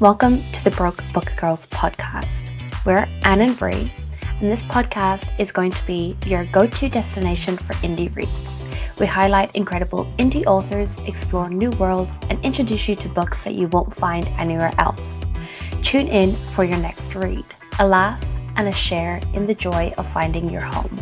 Welcome to the Broke Book Girls podcast. We're Anne and Bree, and this podcast is going to be your go-to destination for indie reads. We highlight incredible indie authors, explore new worlds, and introduce you to books that you won't find anywhere else. Tune in for your next read, a laugh, and a share in the joy of finding your home.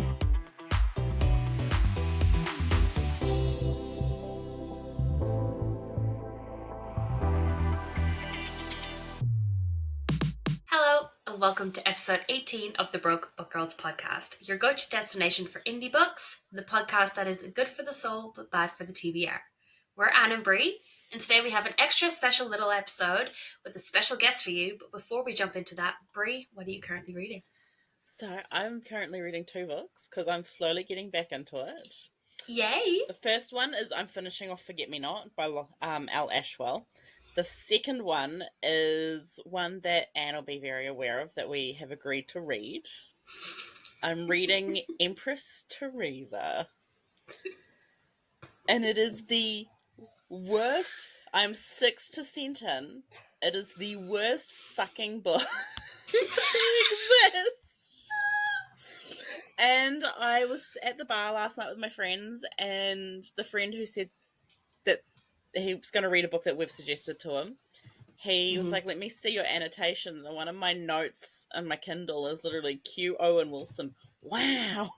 Hello, and welcome to episode 18 of the Broke Book Girls podcast, your go-to destination for indie books, the podcast that is good for the soul but bad for the TBR. We're Anne and Bree, and today we have an extra special little episode with a special guest for you. But before we jump into that, Bree, what are you currently reading? So I'm currently reading two books because I'm slowly getting back into it. Yay! The first one is I'm finishing off Forget Me Not by Al Ashwell. The second one is one that Anne will be very aware of that we have agreed to read. I'm reading Empress Teresa. And it is the worst. I'm 6% in. It is the worst fucking book that exists. And I was at the bar last night with my friends, and the friend who said that he was going to read a book that we've suggested to him, he was like, let me see your annotations. And one of my notes on my Kindle is literally Q. Owen Wilson. Wow. And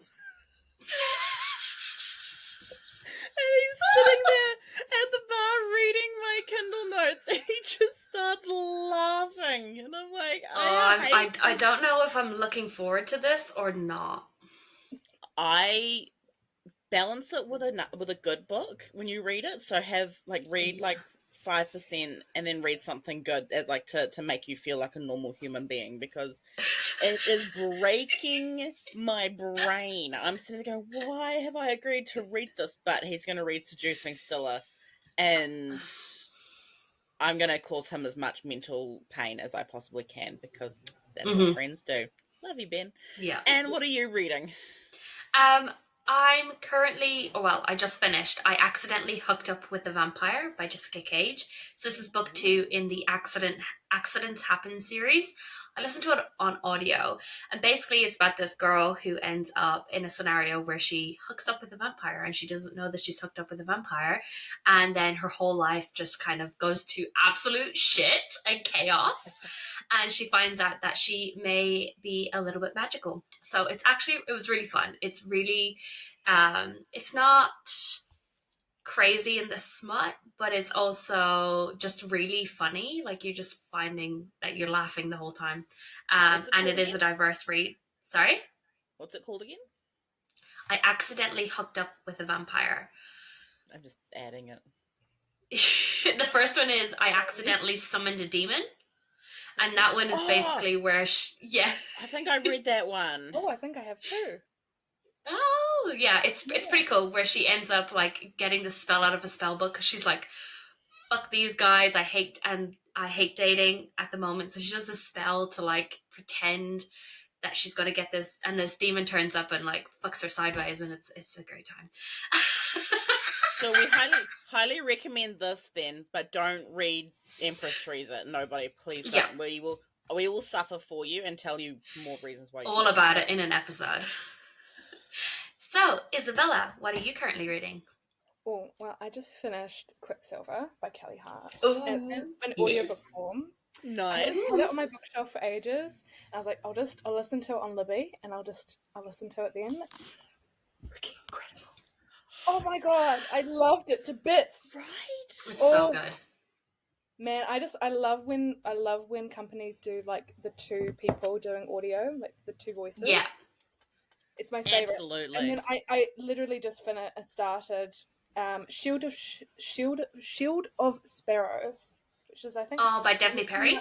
he's sitting there at the bar reading my Kindle notes, and he just starts laughing. And I'm like, I don't know if I'm looking forward to this or not. I balance it with a good book when you read it. So read 5% and then read something good as to make you feel like a normal human being, because it is breaking my brain. I'm sitting there going, why have I agreed to read this? But he's going to read Seducing Scylla, and I'm going to cause him as much mental pain as I possibly can, because that's what friends do. Love you, Ben. Yeah. And what are you reading? I'm currently, I just finished I Accidentally Hooked Up with a Vampire by Jessica Cage. So this is book 2 in the Accidents Happen series. I listened to it on audio, and basically it's about this girl who ends up in a scenario where she hooks up with a vampire and she doesn't know that she's hooked up with a vampire, and then her whole life just kind of goes to absolute shit and chaos. And she finds out that she may be a little bit magical. So it was really fun. It's really, it's not crazy in the smut, but it's also just really funny. Like, you're just finding that you're laughing the whole time. And it is a diverse read. Sorry? What's it called again? I Accidentally Hooked Up with a Vampire. I'm just adding it. The first one is I Accidentally Summoned a Demon. And that one is basically where I think I read that one. Oh, I think I have too. Oh, yeah, it's pretty cool, where she ends up like getting the spell out of a spell book, because she's like, fuck these guys, I hate dating at the moment. So she does a spell to like pretend that she's going to get this, and this demon turns up and like fucks her sideways, and it's a great time. So we highly recommend this then, but don't read Empress Teresa. Nobody, please don't. Yeah. We will suffer for you and tell you more reasons why. All about it in an episode. So, Isabella, what are you currently reading? Oh, well, I just finished Quicksilver by Kelly Hart. Oh, in an audiobook form. Nice. I had it on my bookshelf for ages. And I was like, I'll listen to it on Libby, and I'll listen to it then. It's freaking incredible. Oh my god, I loved it to bits. Right? It's so good. Man, I love when companies do like the two people doing audio, like the two voices. Yeah. It's my favorite. Absolutely. And then I literally just started Shield of Sparrows, which is, I think, by Daphne Perry.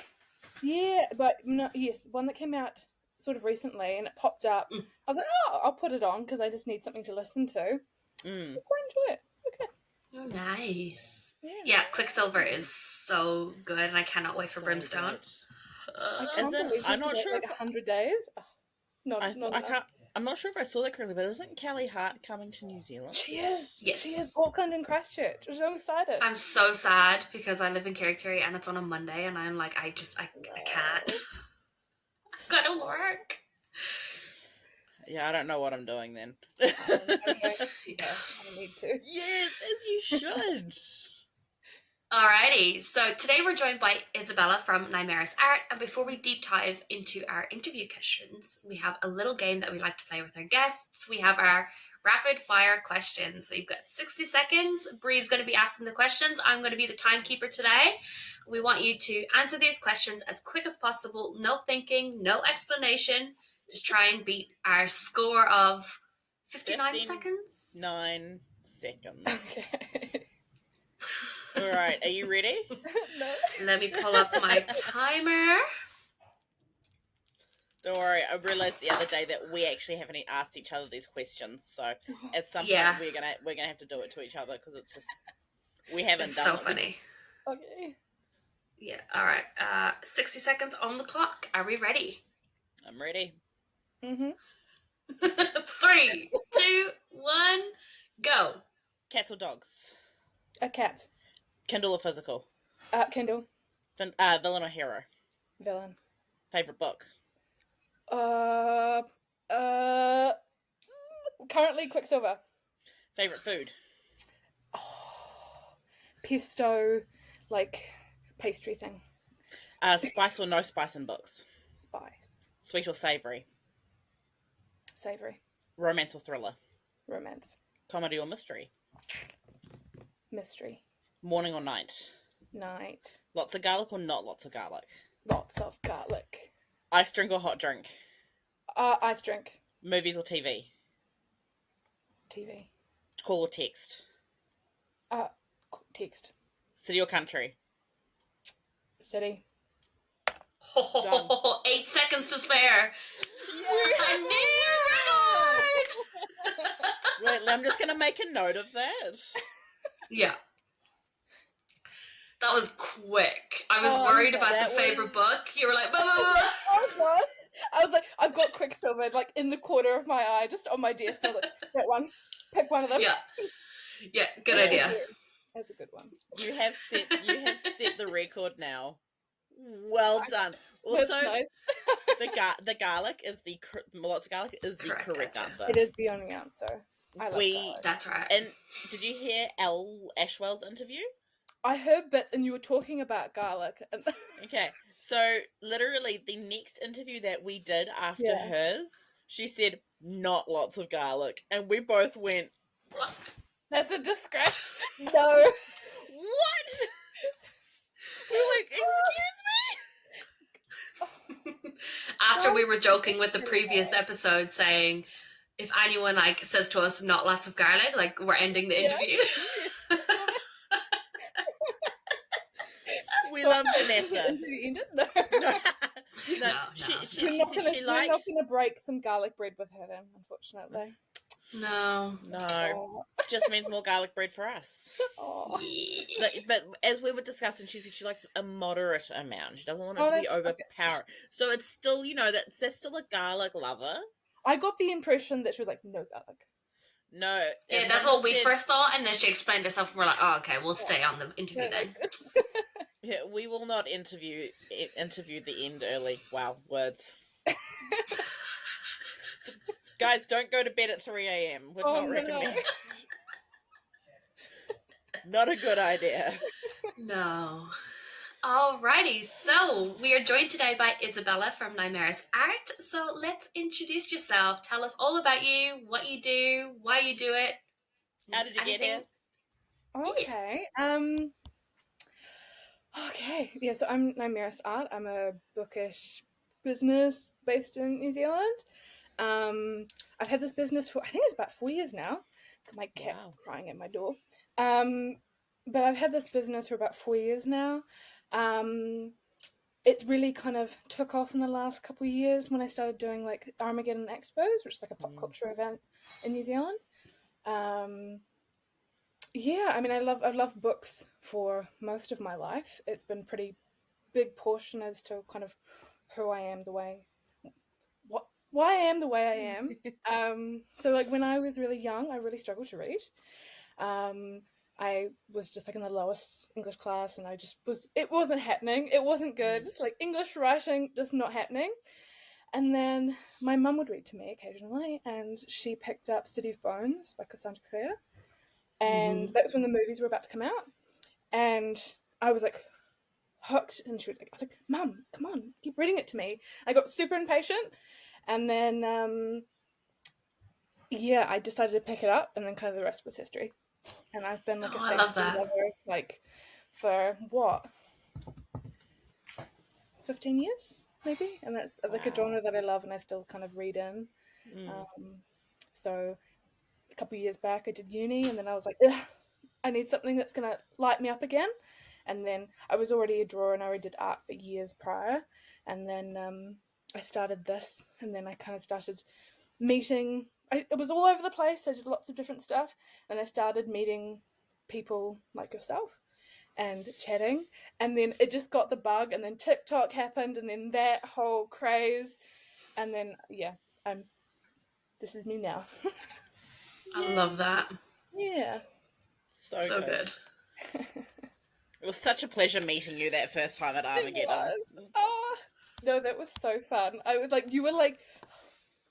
Yeah, but no, yes, one that came out sort of recently, and it popped up. I was like, I'll put it on because I just need something to listen to. I quite enjoy it. It's okay. Oh, nice. Yeah, Quicksilver is so good, and I cannot wait for Brimstone. I'm not sure. Like 100 days. I'm not sure if I saw that correctly, but isn't Callie Hart coming to New Zealand? She is. Yes. She is. Auckland and Christchurch. I'm so excited. I'm so sad because I live in Kerikeri and it's on a Monday, and I'm like, I can't. I've got to work. Yeah, I don't know what I'm doing then. Okay. Yeah, I need to. Yes, as you should. Alrighty, so today we're joined by Isabella from Nymeris Art, and before we deep dive into our interview questions, we have a little game that we like to play with our guests. We have our rapid fire questions. So you've got 60 seconds. Bree's going to be asking the questions. I'm going to be the timekeeper today. We want you to answer these questions as quick as possible. No thinking, no explanation. Just try and beat our score of 59 seconds. 9 seconds. Okay. All right, are you ready? No. Let me pull up my timer. Don't worry, I realised the other day that we actually haven't asked each other these questions, so at some point we're gonna have to do it to each other because it's just we haven't It's done so it. funny. Okay. Yeah, all right. 60 seconds on the clock. Are we ready? I'm ready. Mm-hmm. 3, 2, 1, go. Cats or dogs? A cat. Kindle or physical? Kindle. Villain or hero? Villain. Favorite book? Currently Quicksilver. Favorite food? Oh, pesto, like pastry thing. Spice or no spice in books? Spice. Sweet or savoury? Savory. Romance or thriller? Romance. Comedy or mystery? Mystery. Morning or night? Night. Lots of garlic or not lots of garlic? Lots of garlic. Ice drink or hot drink? Ice drink. Movies or TV? TV. Call or text? Text. City or country? City. Done. 8 seconds to spare. A new record! Wait, I'm just going to make a note of that. Yeah. That was quick. I was worried about the favorite book. You were like, blah, blah, blah. Oh god! I was like, I've got Quicksilver like in the corner of my eye, just on my desk. I was like, that one. Pick one of them. Yeah, good idea. That's a good one. You have set the record now. Well done. Also, That's nice. the garlic is lots of garlic is the correct answer. It is the only answer. I love garlic. That's right. And did you hear Elle Ashwell's interview? I heard bits, and you were talking about garlic. And Okay, so literally the next interview that we did after hers, she said not lots of garlic, and we both went, that's a disgrace. No. what? We were like, excuse me? After we were joking with the previous episode saying, if anyone like says to us not lots of garlic, like we're ending the interview. We love Vanessa. Interview ended? No. No. We're not gonna break some garlic bread with her then, unfortunately. No. Oh. Just means more garlic bread for us. Oh. But as we were discussing, she said she likes a moderate amount. She doesn't want it to be overpowering. So it's still, that's still a garlic lover. I got the impression that she was like, no garlic. No. Yeah, that's what we first thought, and then she explained herself, and we're like, oh, okay, we'll stay on the interview then. Yeah, we will not interview the end early. Wow, words. Guys, don't go to bed at 3 a.m. Would not recommend. Not a good idea. No. Alrighty, so we are joined today by Isabella from Nymeris Art. So let's introduce yourself. Tell us all about you, what you do, why you do it. How did you get here? Okay. Okay. Yeah, so I'm Nymeris Art. I'm a bookish business based in New Zealand. I've had this business for, I think it's about 4 years now. My cat crying at my door. But I've had this business for about 4 years now. It really kind of took off in the last couple of years when I started doing like Armageddon Expos, which is like a pop culture event in New Zealand. Yeah, I mean, I've loved books for most of my life. It's been pretty big portion as to kind of who I am, the way, why I am the way I am. So like when I was really young, I really struggled to read. I was just like in the lowest English class, and it wasn't happening. It wasn't good. Like English writing, just not happening. And then my mum would read to me occasionally, and she picked up City of Bones by Cassandra Clare. And that's when the movies were about to come out. And I was like hooked, and I was like, Mum, come on, keep reading it to me. I got super impatient. And then, I decided to pick it up, and then kind of the rest was history. And I've been like a fantasy lover, like, for what? 15 years, maybe? And that's like a genre that I love and I still kind of read in. So a couple of years back I did uni, and then I was like, I need something that's going to light me up again. And then I was already a drawer and I already did art for years prior. And then I started this, and then I kind of started meeting. It was all over the place. I did lots of different stuff, and I started meeting people like yourself and chatting, and then it just got the bug, and then TikTok happened, and then that whole craze, and then this is me now. I love that. Yeah. So good. It was such a pleasure meeting you that first time at Armageddon. Oh, no, that was so fun. I was like, you were like,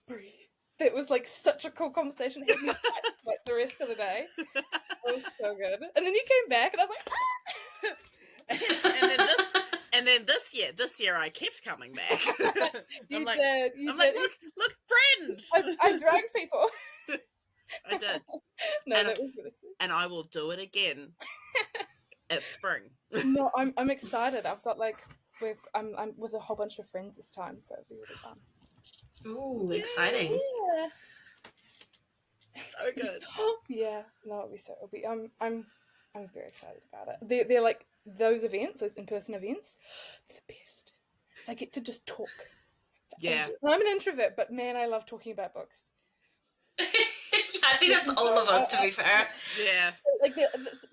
Bree. That was like such a cool conversation. It had me like the rest of the day. It was so good. And then you came back, and I was like, and then this year I kept coming back. You did. Like, look, friend. I dragged people. I did. No, that was really sweet. And I will do it again. It's spring. No, I'm excited. I've got I'm with a whole bunch of friends this time, so it'll be really fun. Ooh, exciting! Yeah. So good. Yeah, no, it'll be. I'm very excited about it. They're like those events, those in-person events. They're the best. I get to just talk. Yeah. I'm an introvert, but man, I love talking about books. I think that's all of us, to be fair. Yeah. Like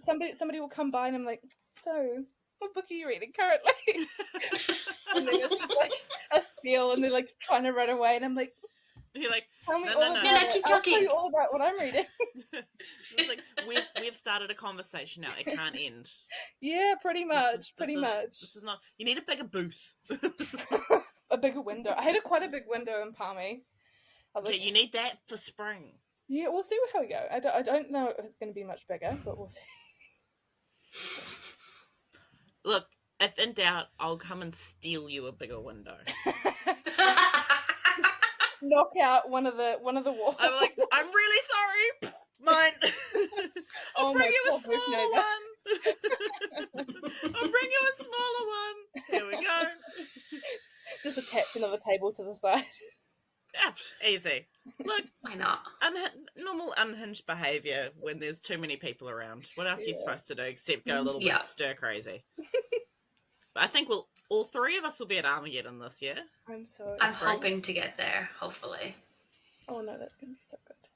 somebody will come by, and I'm like, so what book are you reading currently? And then it's just like a spiel, and they're like trying to run away, and I'm like, you're like, tell me all about it. I'll tell you all about what I'm reading. It's like we've started a conversation now. It can't end. Yeah, pretty much. This is not. You need a bigger booth. A bigger window. I had quite a big window in Palmy. Okay, you need that for spring. Yeah, we'll see how we go. I don't know if it's going to be much bigger, but we'll see. Look, if in doubt, I'll come and steal you a bigger window. Knock out one of the walls. I'm like, I'm really sorry. Mine. I'll bring you a smaller one. I'll bring you a smaller one. Here we go. Just attach another table to the side. Yeah, easy. Look, why not? Normal unhinged behaviour when there's too many people around. What else are you supposed to do except go a little bit stir crazy? But I think all three of us will be at Armageddon this year. I'm so I'm hoping to get there, hopefully. Oh no, that's going to be so good.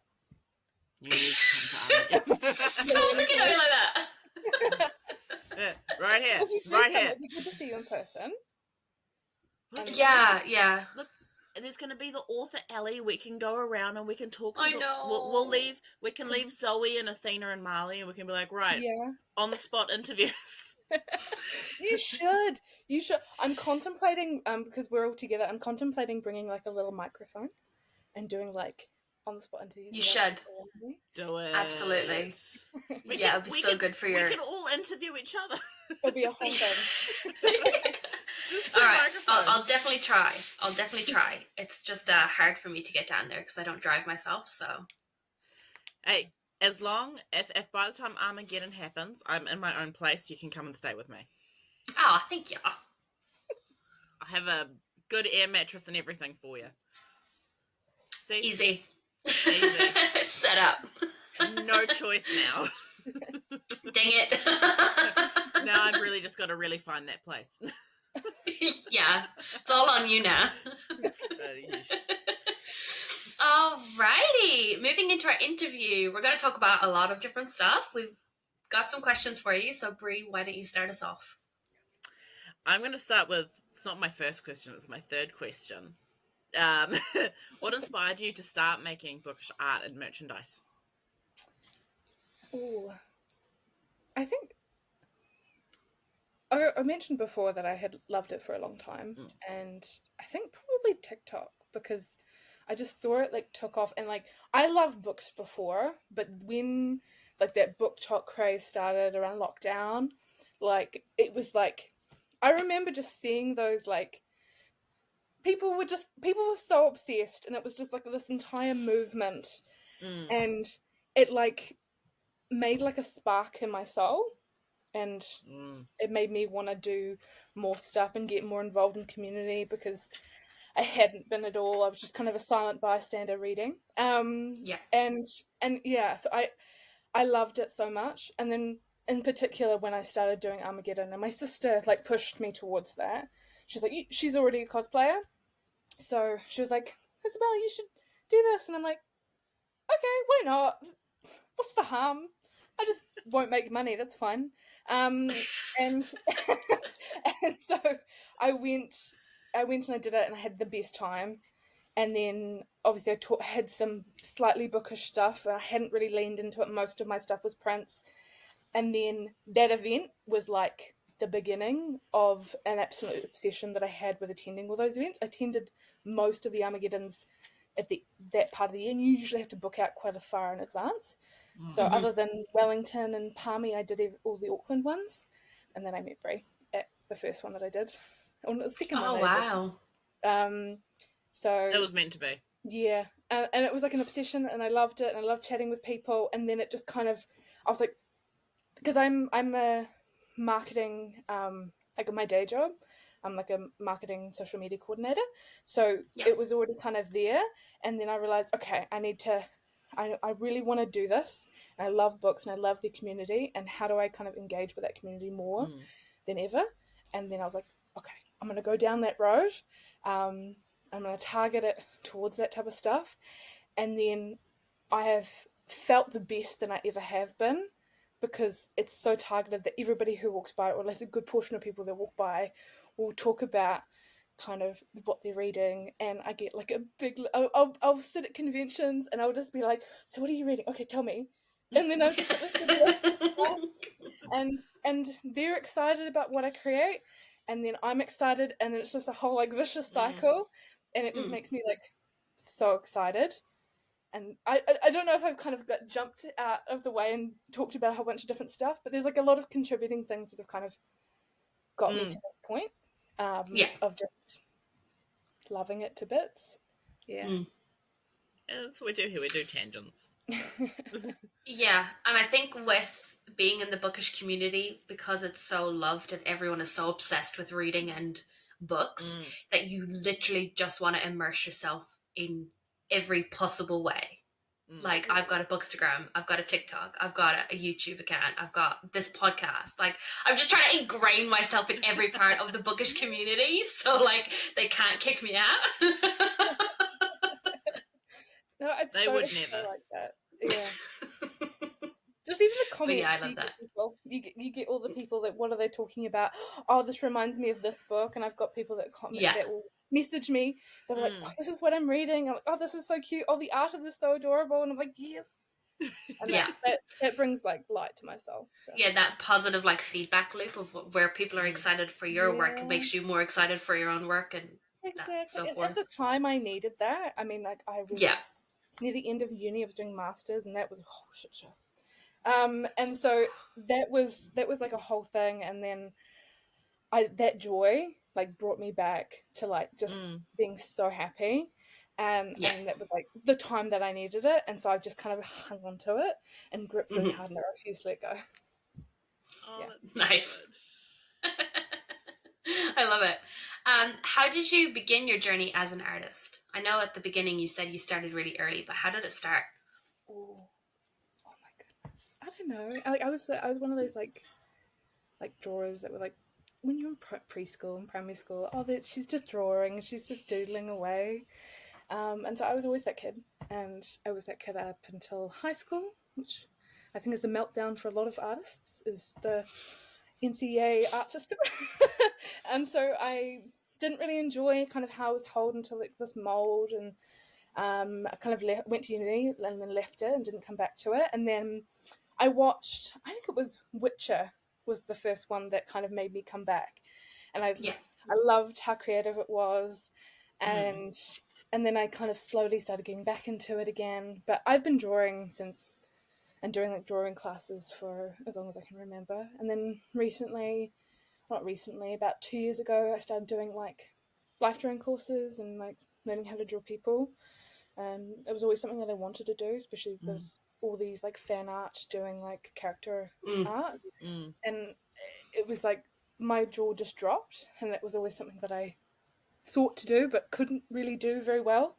You need to come to Armageddon. Stop looking at me like that. Yeah, right here. It'd be good to see you in person. Yeah. Look, there's going to be the author alley. We can go around and we can talk. I know. We'll leave. We can leave Zoe and Athena and Marley, and we can be like, right, on the spot interviews. You should. I'm contemplating, because we're all together, I'm contemplating bringing like a little microphone and doing like on the spot interviews. You should. Do it. Absolutely. It'd be so good for your... We can all interview each other. It'll be a whole thing. Alright, I'll definitely try. It's just hard for me to get down there because I don't drive myself, so... Hey, as long if by the time Armageddon happens, I'm in my own place, you can come and stay with me. Oh, thank you. I have a good air mattress and everything for you. See? Easy. Set up. No choice now. Dang it. Now I've really just got to really find that place. Yeah, it's all on you now. Alrighty, moving into our interview, we're going to talk about a lot of different stuff. We've got some questions for you, so Bree, why don't you start us off? I'm going to start with, it's not my first question, it's my third question. What inspired you to start making bookish art and merchandise? Oh, I think I mentioned before that I had loved it for a long time, and I think probably TikTok, because I just saw it like took off, and like I loved books before, but when like that BookTok craze started around lockdown, like it was like I remember just seeing those like people were so obsessed, and it was just like this entire movement, and it like made like a spark in my soul, and it made me want to do more stuff and get more involved in community, because I hadn't been at all. I was just kind of a silent bystander reading. Yeah. And yeah, so I loved it so much. And then in particular when I started doing Armageddon, and my sister like pushed me towards that. She's like, she's already a cosplayer. So she was like, Isabella, you should do this. And I'm like, okay, why not? What's the harm? I just won't make money. That's fine. And and so I went and I did it, and I had the best time. And then obviously I had some slightly bookish stuff, and I hadn't really leaned into it. Most of my stuff was prints. And then that event was like the beginning of an absolute obsession that I had with attending all those events. I attended most of the Armageddons at that part of the year, and you usually have to book out quite a far in advance. So other than Wellington and Palmy, I did all the Auckland ones, and then I met Bree at the first one that I did, or the second one that I did. So it was meant to be. Yeah, and it was like an obsession, and I loved it, and I loved chatting with people, and then it just kind of, I was like, because I'm a marketing, like my day job, I'm like a marketing social media coordinator, so it was already kind of there, and then I realized, okay, I really want to do this, and I love books, and I love the community, and how do I kind of engage with that community more than ever? And then I was like, okay, I'm going to go down that road. I'm going to target it towards that type of stuff. And then I have felt the best that I ever have been, because it's so targeted that everybody who walks by, or at least a good portion of people that walk by, will talk about kind of what they're reading. And I get like a big, I'll sit at conventions, and I'll just be like, so what are you reading? Okay, tell me. And then I'll just get this big list of stuff. And they're excited about what I create, and then I'm excited, and it's just a whole like vicious cycle, and it just makes me like so excited. And I don't know if I've kind of got jumped out of the way and talked about a whole bunch of different stuff, but there's like a lot of contributing things that have kind of got me to this point, of just loving it to bits. Yeah. That's what we do here. We do tangents. Yeah, and I think with being in the bookish community, because it's so loved and everyone is so obsessed with reading and books, that you literally just want to immerse yourself in every possible way. Like, I've got a Bookstagram, I've got a TikTok, I've got a YouTube account, I've got this podcast. Like, I'm just trying to ingrain myself in every part of the bookish community, so like they can't kick me out. No, they would never. like that. Yeah. Just even the comments. Yeah, I love that. You get all the people that, what are they talking about? Oh, this reminds me of this book, and I've got people that comment that will message me. They're like, oh, this is what I'm reading. I'm like, oh, this is so cute. Oh, the art of this is so adorable. And I'm like, yes. And that brings like light to my soul. So. Yeah, that positive like feedback loop of where people are excited for your work makes you more excited for your own work, and so forth. At the time, I needed that. I mean, like I was near the end of uni. I was doing masters, and that was a whole shit show. And so that was like a whole thing, and then that joy like brought me back to like just being so happy, and that was like the time that I needed it, and so I've just kind of hung on to it and gripped really hard, and I refused to let go. Oh, that's so nice. Good. I love it. How did you begin your journey as an artist? I know at the beginning you said you started really early, but how did it start? Oh my goodness, I don't know. I was one of those like drawers that were like, when you're in preschool and primary school, she's just drawing, she's just doodling away. And so I was always that kid, and I was that kid up until high school, which I think is a meltdown for a lot of artists, is the NCEA art system. And so I didn't really enjoy kind of how it was held into like this mold, and I kind of went to uni and then left it and didn't come back to it. And then I watched, I think it was Witcher was the first one that kind of made me come back, and I loved how creative it was, and then I kind of slowly started getting back into it again. But I've been drawing since, and doing like drawing classes for as long as I can remember. And then about 2 years ago, I started doing like life drawing courses and like learning how to draw people. It was always something that I wanted to do, especially with all these like fan art, doing like character art. And it was like my jaw just dropped, and it was always something that I thought to do but couldn't really do very well.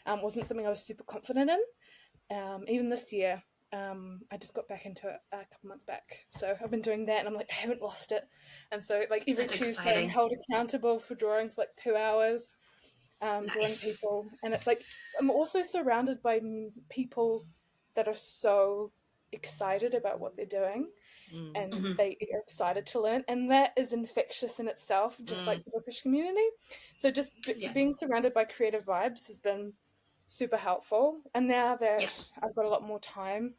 Wasn't something I was super confident in. Even this year, I just got back into it a couple months back, so I've been doing that, and I'm like, I haven't lost it. And so like every That's Tuesday exciting. I'm held accountable for drawing for like 2 hours, drawing people. And it's like I'm also surrounded by people that are so excited about what they're doing, and they are excited to learn, and that is infectious in itself, just like the bookish community. So just being surrounded by creative vibes has been super helpful. And now that I've got a lot more time,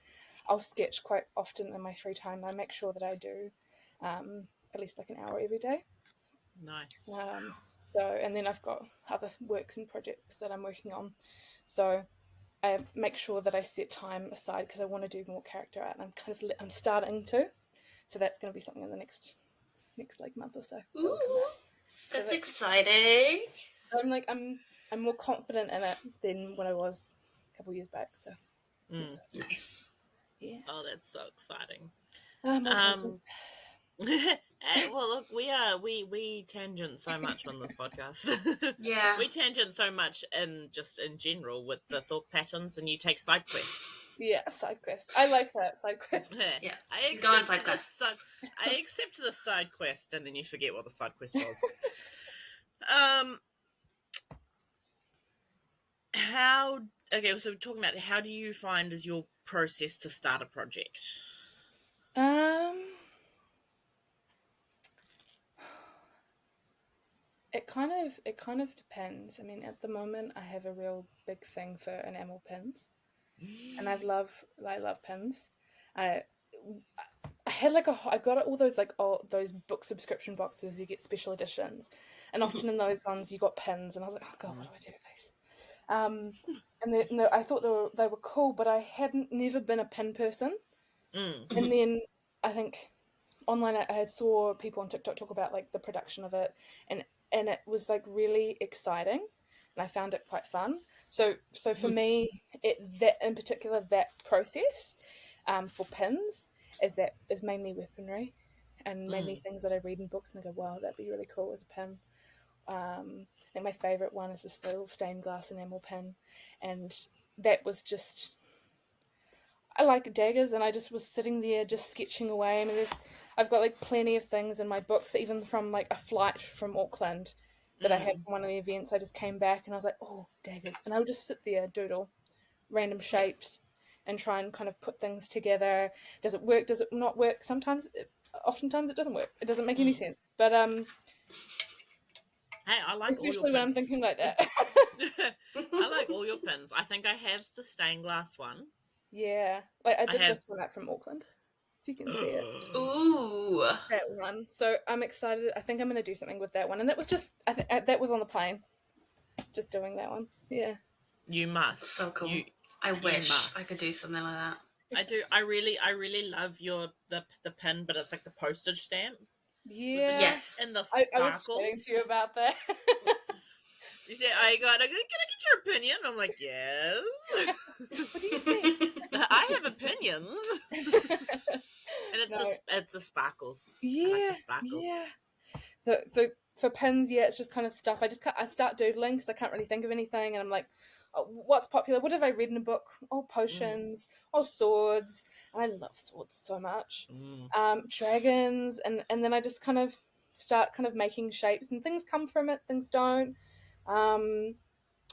I'll sketch quite often in my free time. I make sure that I do at least like an hour every day. Nice. So, and then I've got other works and projects that I'm working on, so I make sure that I set time aside because I want to do more character art, and I'm starting to. So that's going to be something in the next like month or so. Ooh, that's exciting. I'm more confident in it than when I was a couple of years back. So nice. Yeah. Oh, that's so exciting. More tangents. Well, look, we tangent so much on this podcast. Yeah, we tangent so much in general with the thought patterns, and you take side quests. Yeah, side quests. I like that, side quests. Yeah. I Go on accept side quests. I accept the side quest, and then you forget what the side quest was. So we're talking about how do you find is your process to start a project? It kind of depends. I mean, at the moment, I have a real big thing for enamel pins, and I love pins. I had like I got all those like those book subscription boxes. You get special editions, and often in those ones you got pins, and I was like, oh god, what do I do with these? And I thought they were cool, but I hadn't never been a pin person. And then I think online I had saw people on TikTok talk about like the production of it, and it was like really exciting, and I found it quite fun. So for me, that process for pins is mainly weaponry, and mainly things that I read in books and I go, wow, that'd be really cool as a pin. I think my favourite one is this little stained glass enamel pin, and that was just, I like daggers, and I just was sitting there just sketching away. I mean, I've got like plenty of things in my books, even from like a flight from Auckland that I had from one of the events. I just came back and I was like, oh, daggers. And I would just sit there, doodle random shapes and try and kind of put things together. Does it work? Does it not work? Oftentimes it doesn't work. It doesn't make any sense. But hey, I like especially all your when pins. I'm thinking like that. I like all your pins. I think I have the stained glass one. Yeah, like I did this one out from Auckland. If you can see it. Ooh, That one. So I'm excited. I think I'm going to do something with that one. And that was just, that was on the plane. Just doing that one. Yeah. You must. So cool. I wish I could do something like that. I do. I really love the pin, but it's like the postage stamp. Yeah. Yes. And the sparkles. I was saying to you about that. You say, can I get your opinion? I'm like, yes. What do you think? I have opinions. And it's the sparkles. Yeah. I like the sparkles. Yeah. So for pins, yeah, it's just kind of stuff. I start doodling because I can't really think of anything, and I'm like, oh, what's popular? What have I read in a book? Oh, potions. Oh, swords. And I love swords so much. Dragons, and then I just kind of start kind of making shapes, and things come from it, things don't.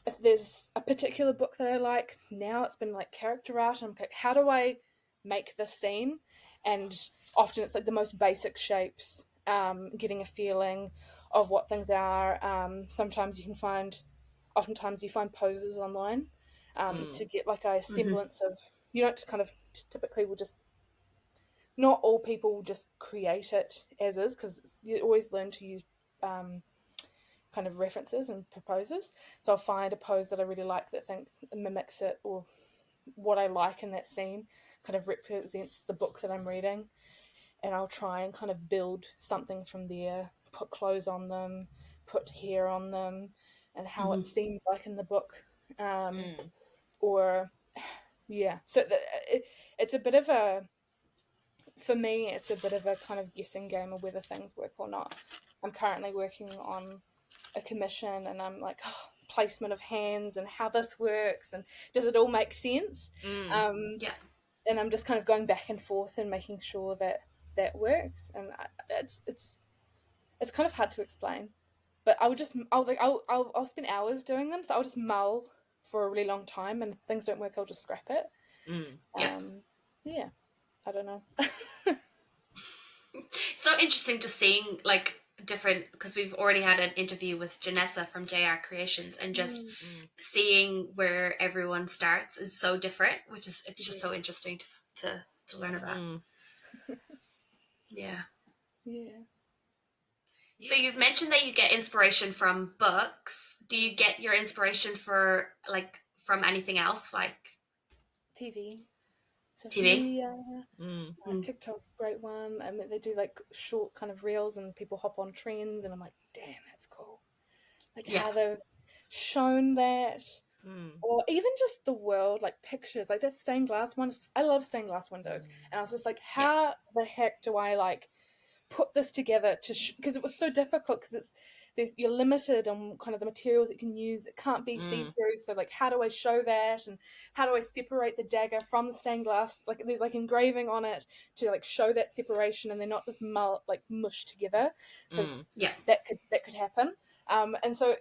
If there's a particular book that I like, now it's been like character art, and I'm like, how do I make this scene? And often it's like the most basic shapes, getting a feeling of what things are. Oftentimes you find poses online to get like a semblance of, you don't just kind of typically will just, not all people just create it as is, because you always learn to use kind of references and poses. So I'll find a pose that I really like that mimics it, or what I like in that scene kind of represents the book that I'm reading, and I'll try and kind of build something from there, put clothes on them, put hair on them, and how it seems like in the book. Or, yeah. So it's a bit of a, for me, it's a bit of a kind of guessing game of whether things work or not. I'm currently working on a commission, and I'm like, placement of hands and how this works, and does it all make sense? And I'm just kind of going back and forth and making sure that that works, and it's kind of hard to explain. But I'll spend hours doing them, so I'll just mull for a really long time, and if things don't work, I'll just scrap it. Yeah, I don't know. So interesting just seeing like different, because we've already had an interview with Janessa from JR Creations, and just seeing where everyone starts is so different, which is, it's just so interesting to learn about. Yeah. So you've mentioned that you get inspiration from books. Do you get your inspiration for like from anything else, like TV? TV? TikTok's a great one. I mean, they do like short kind of reels, and people hop on trends, and I'm like, damn, that's cool. Like how they've shown that, or even just the world, like pictures, like that stained glass one. I love stained glass windows, and I was just like, how the heck do I like put this together to, because it was so difficult, because you're limited on kind of the materials it can use. It can't be see-through, so like how do I show that, and how do I separate the dagger from the stained glass? Like there's like engraving on it to like show that separation, and they're not just mushed together, because that could happen. And so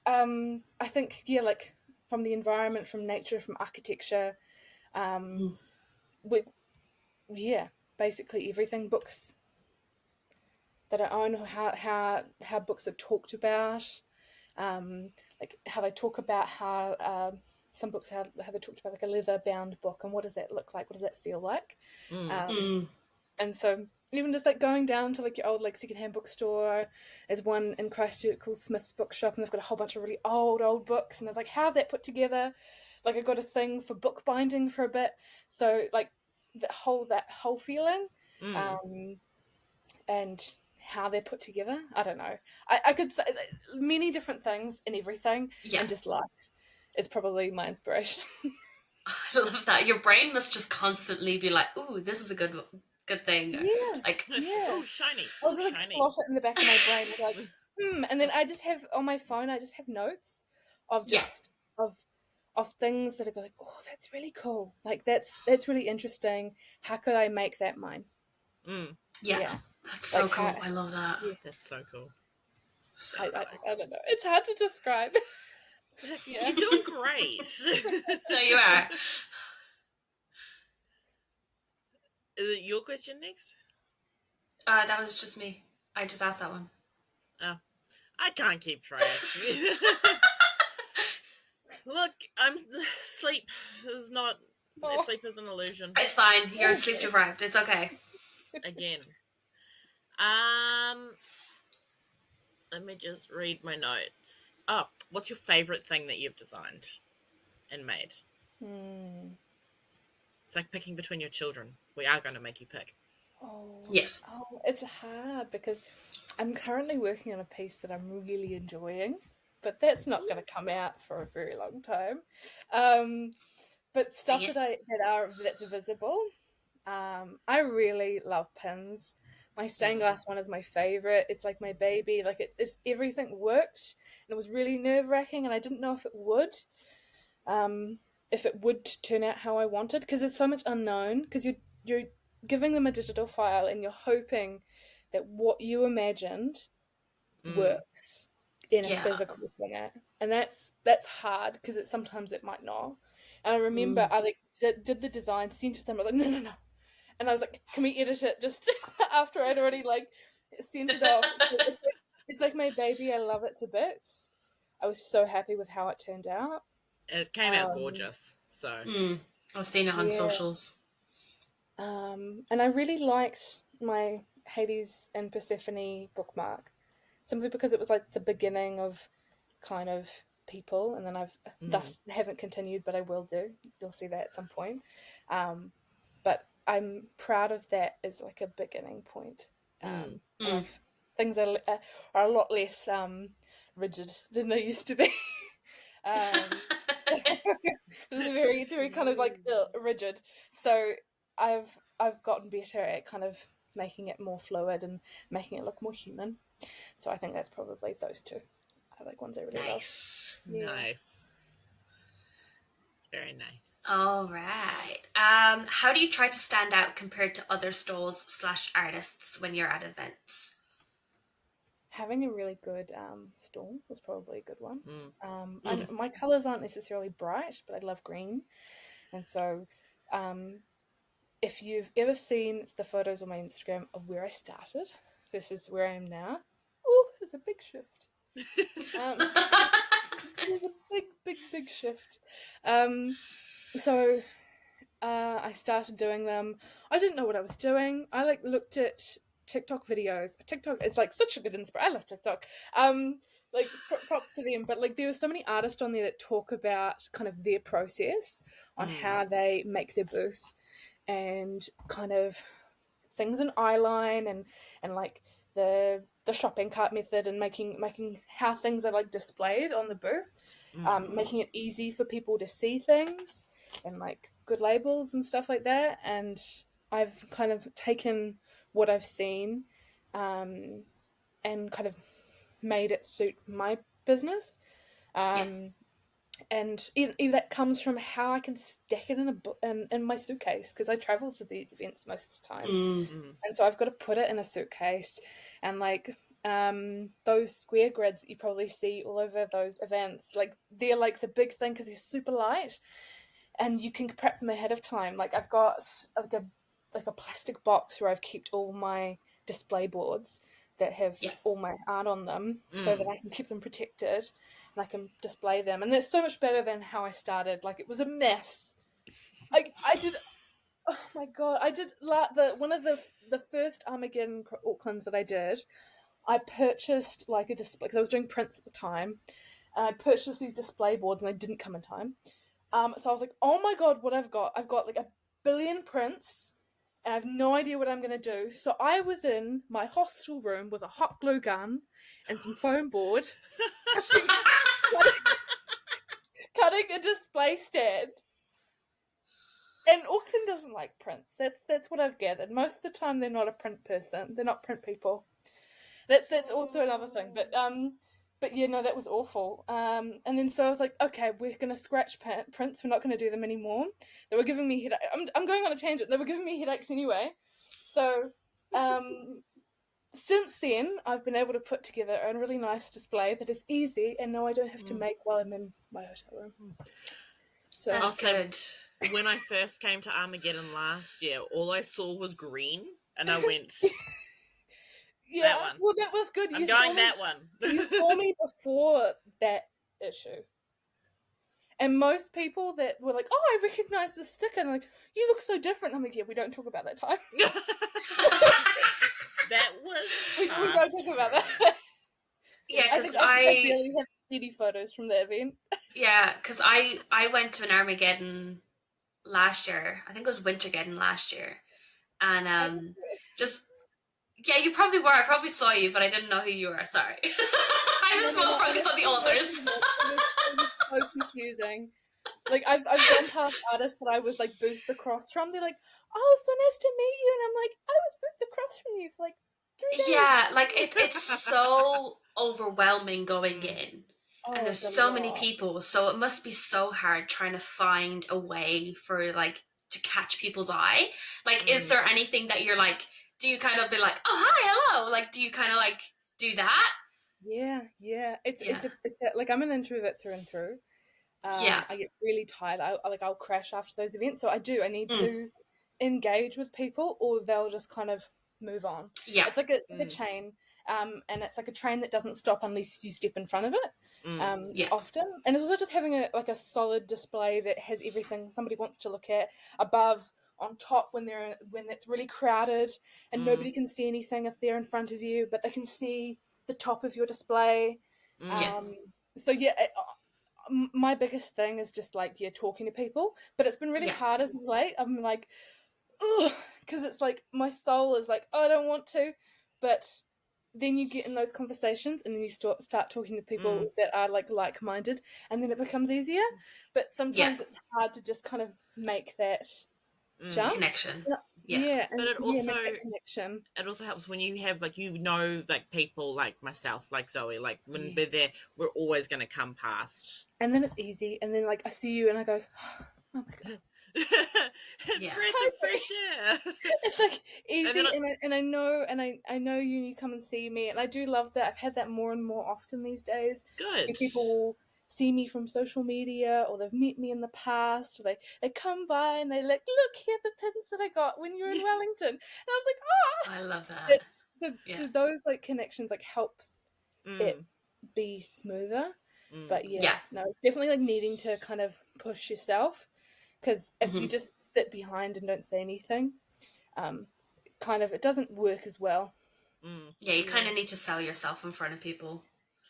I think like from the environment, from nature, from architecture, basically everything. Books that I own, how books are talked about, like how they talk about how some books, how they talked about like a leather bound book, and what does that look like, what does that feel like. And so even just like going down to like your old like secondhand bookstore, there's one in Christchurch called Smith's Bookshop, and they've got a whole bunch of really old books, and I was like, how's that put together? Like I got a thing for book binding for a bit, so like that whole feeling, and how they're put together. I don't know. I could say many different things in everything, and just life is probably my inspiration. I love that. Your brain must just constantly be like, "Ooh, this is a good thing." Like, oh, shiny. I'll just like slot it in the back of my brain, like, and then I just have on my phone. I just have notes of just of things that I go like, "Oh, that's really cool. Like that's really interesting. How could I make that mine?" That's so like, cool. I love that. That's so cool. So I don't know. It's hard to describe. You're doing great. No, you are. Is it your question next? That was just me. I just asked that one. Oh, I can't keep track. Look, sleep is not. Sleep is an illusion. It's fine. You're sleep deprived. It's okay. Again. Let me just read my notes. Oh, what's your favorite thing that you've designed and made? It's like picking between your children. We are going to make you pick. Yes. It's hard because I'm currently working on a piece that I'm really enjoying, but that's not going to come out for a very long time. But stuff that's visible. I really love pins. My stained glass one is my favorite. It's like my baby. Like it's everything worked, and it was really nerve-wracking, and I didn't know if it would turn out how I wanted, because there's so much unknown. Because you're giving them a digital file, and you're hoping that what you imagined works in a physical slinger, and that's hard because sometimes it might not. And I remember I like did the design, sent it to them. I was like, no. And I was like, can we edit it just after I'd already like It's sent it off. It's like my baby. I love it to bits. I was so happy with how it turned out. It came out gorgeous. So I've seen it on yeah. socials. And I really liked my Hades and Persephone bookmark, simply because it was like the beginning of kind of people, and then I've thus haven't continued, but I will do. You'll see that at some point. But I'm proud of that as like a beginning point. Things are a lot less rigid than they used to be. It's very kind of like rigid. So I've gotten better at kind of making it more fluid and making it look more human. So I think that's probably those two. I like ones I really love. Yeah. Nice. Very nice. All right. How do you try to stand out compared to other stalls / artists when you're at events? Having a really good stall is probably a good one. And my colours aren't necessarily bright, but I love green. And so if you've ever seen the photos on my Instagram of where I started versus where I am now, there's a big shift. There's a big shift. So I started doing them. I didn't know what I was doing. I like looked at TikTok videos. TikTok is like such a good inspiration. I love TikTok. Like props to them. But like there were so many artists on there that talk about kind of their process on how they make their booth and kind of things in eyeline and like the shopping cart method and making how things are like displayed on the booth, making it easy for people to see things and like good labels and stuff like that. And I've kind of taken what I've seen and kind of made it suit my business. And either that comes from how I can stack it in my suitcase, because I travel to these events most of the time, and so I've got to put it in a suitcase, and like those square grids that you probably see all over those events, like they're like the big thing because they're super light, and you can prep them ahead of time. Like I've got like a plastic box where I've kept all my display boards that have all my art on them, so that I can keep them protected and I can display them. And that's so much better than how I started. Like it was a mess. I did, oh my god, I did one of the first Armageddon Aucklands that I did. I purchased like a display because I was doing prints at the time, and I purchased these display boards and they didn't come in time. So I was like, oh my god, what I've got like 1 billion prints. And I have no idea what I'm going to do. So I was in my hostel room with a hot glue gun and some foam board, cutting a display stand. And Auckland doesn't like prints. That's what I've gathered. Most of the time, they're not a print person. They're not print people. That's also another thing. But yeah, no, that was awful. And then so I was like, okay, we're going to scratch prints. We're not going to do them anymore. They were giving me headaches. I'm going on a tangent. They were giving me headaches anyway. So since then, I've been able to put together a really nice display that is easy, and no, I don't have to make while I'm in my hotel room. So that's good. When I first came to Armageddon last year, all I saw was green, and I went... Yeah, that one. Well, that was good. I'm going that one. You saw me before that issue. And most people that were like, oh, I recognize the sticker. And I'm like, you look so different. I'm like, yeah, we don't talk about that time. That was... we don't talk about that. Yeah, because I barely have CD photos from the event. Yeah, because I went to an Armageddon last year. I think it was Wintergeddon last year. And just... Yeah, you probably were. I probably saw you, but I didn't know who you were. Sorry. I was more focused on the authors. It was so confusing. Like, I've gone past artists that I was, like, boothed across from. They're like, oh, so nice to meet you. And I'm like, I was boothed across from you for, like, 3 days. Yeah, like, it's so overwhelming going in. And there's so many people. So it must be so hard trying to find a way for, like, to catch people's eye. Like, is there anything that you're, like... Do you kind of be like, oh, hi, hello? Like, do you kind of, like, do that? Yeah. It's like, I'm an introvert through and through. I get really tired. I'll crash after those events. So I need to engage with people, or they'll just kind of move on. Yeah. It's like a chain, and it's like a train that doesn't stop unless you step in front of it. Yeah. Often, and it's also just having a solid display that has everything somebody wants to look at above, on top, when it's really crowded and nobody can see anything if they're in front of you, but they can see the top of your display. So yeah, my biggest thing is just like talking to people, but it's been really hard as of late. I'm like, ugh, because it's like my soul is like, oh, I don't want to, but then you get in those conversations and then you start talking to people that are like-minded, and then it becomes easier. But sometimes it's hard to just kind of make that jump connection. Yeah, but it also make that connection. It also helps when you have like people like myself, like Zoe, like when we're there, we're always going to come past, and then it's easy, and then like I see you and I go, oh my god. Fresh air. It's like easy, and I know you come and see me, and I do love that. I've had that more and more often these days. Good. People will see me from social media, or they've met me in the past, or they come by and they like, look here, the pins that I got when you were in Wellington, and I was like, oh, I love that. So those like connections like helps it be smoother. But no, it's definitely like needing to kind of push yourself. Because if you just sit behind and don't say anything, kind of it doesn't work as well. Yeah, you kind of need to sell yourself in front of people.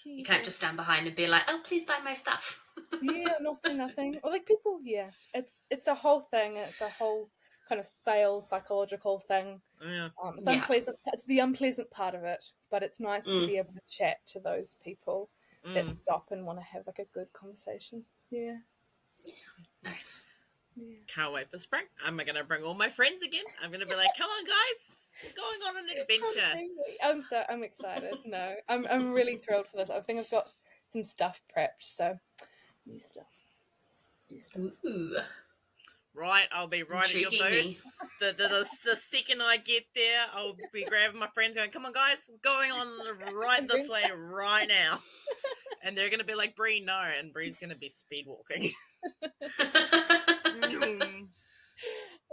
You can't just stand behind and be like, "Oh, please buy my stuff." Not say nothing. Or like people, it's a whole thing. It's a whole kind of sales psychological thing. It's unpleasant. It's the unpleasant part of it, but it's nice to be able to chat to those people that stop and want to have like a good conversation. Yeah. Nice. Yeah. Can't wait for spring. I'm going to bring all my friends again. I'm going to be like, come on, guys. We're going on an adventure. I'm excited. No, I'm really thrilled for this. I think I've got some stuff prepped. So, new stuff. Ooh. Right, I'll be right at your booth. The second I get there, I'll be grabbing my friends going, come on, guys. We're going on right this way right now. And they're going to be like, Bree, no. And Bree's going to be speed walking.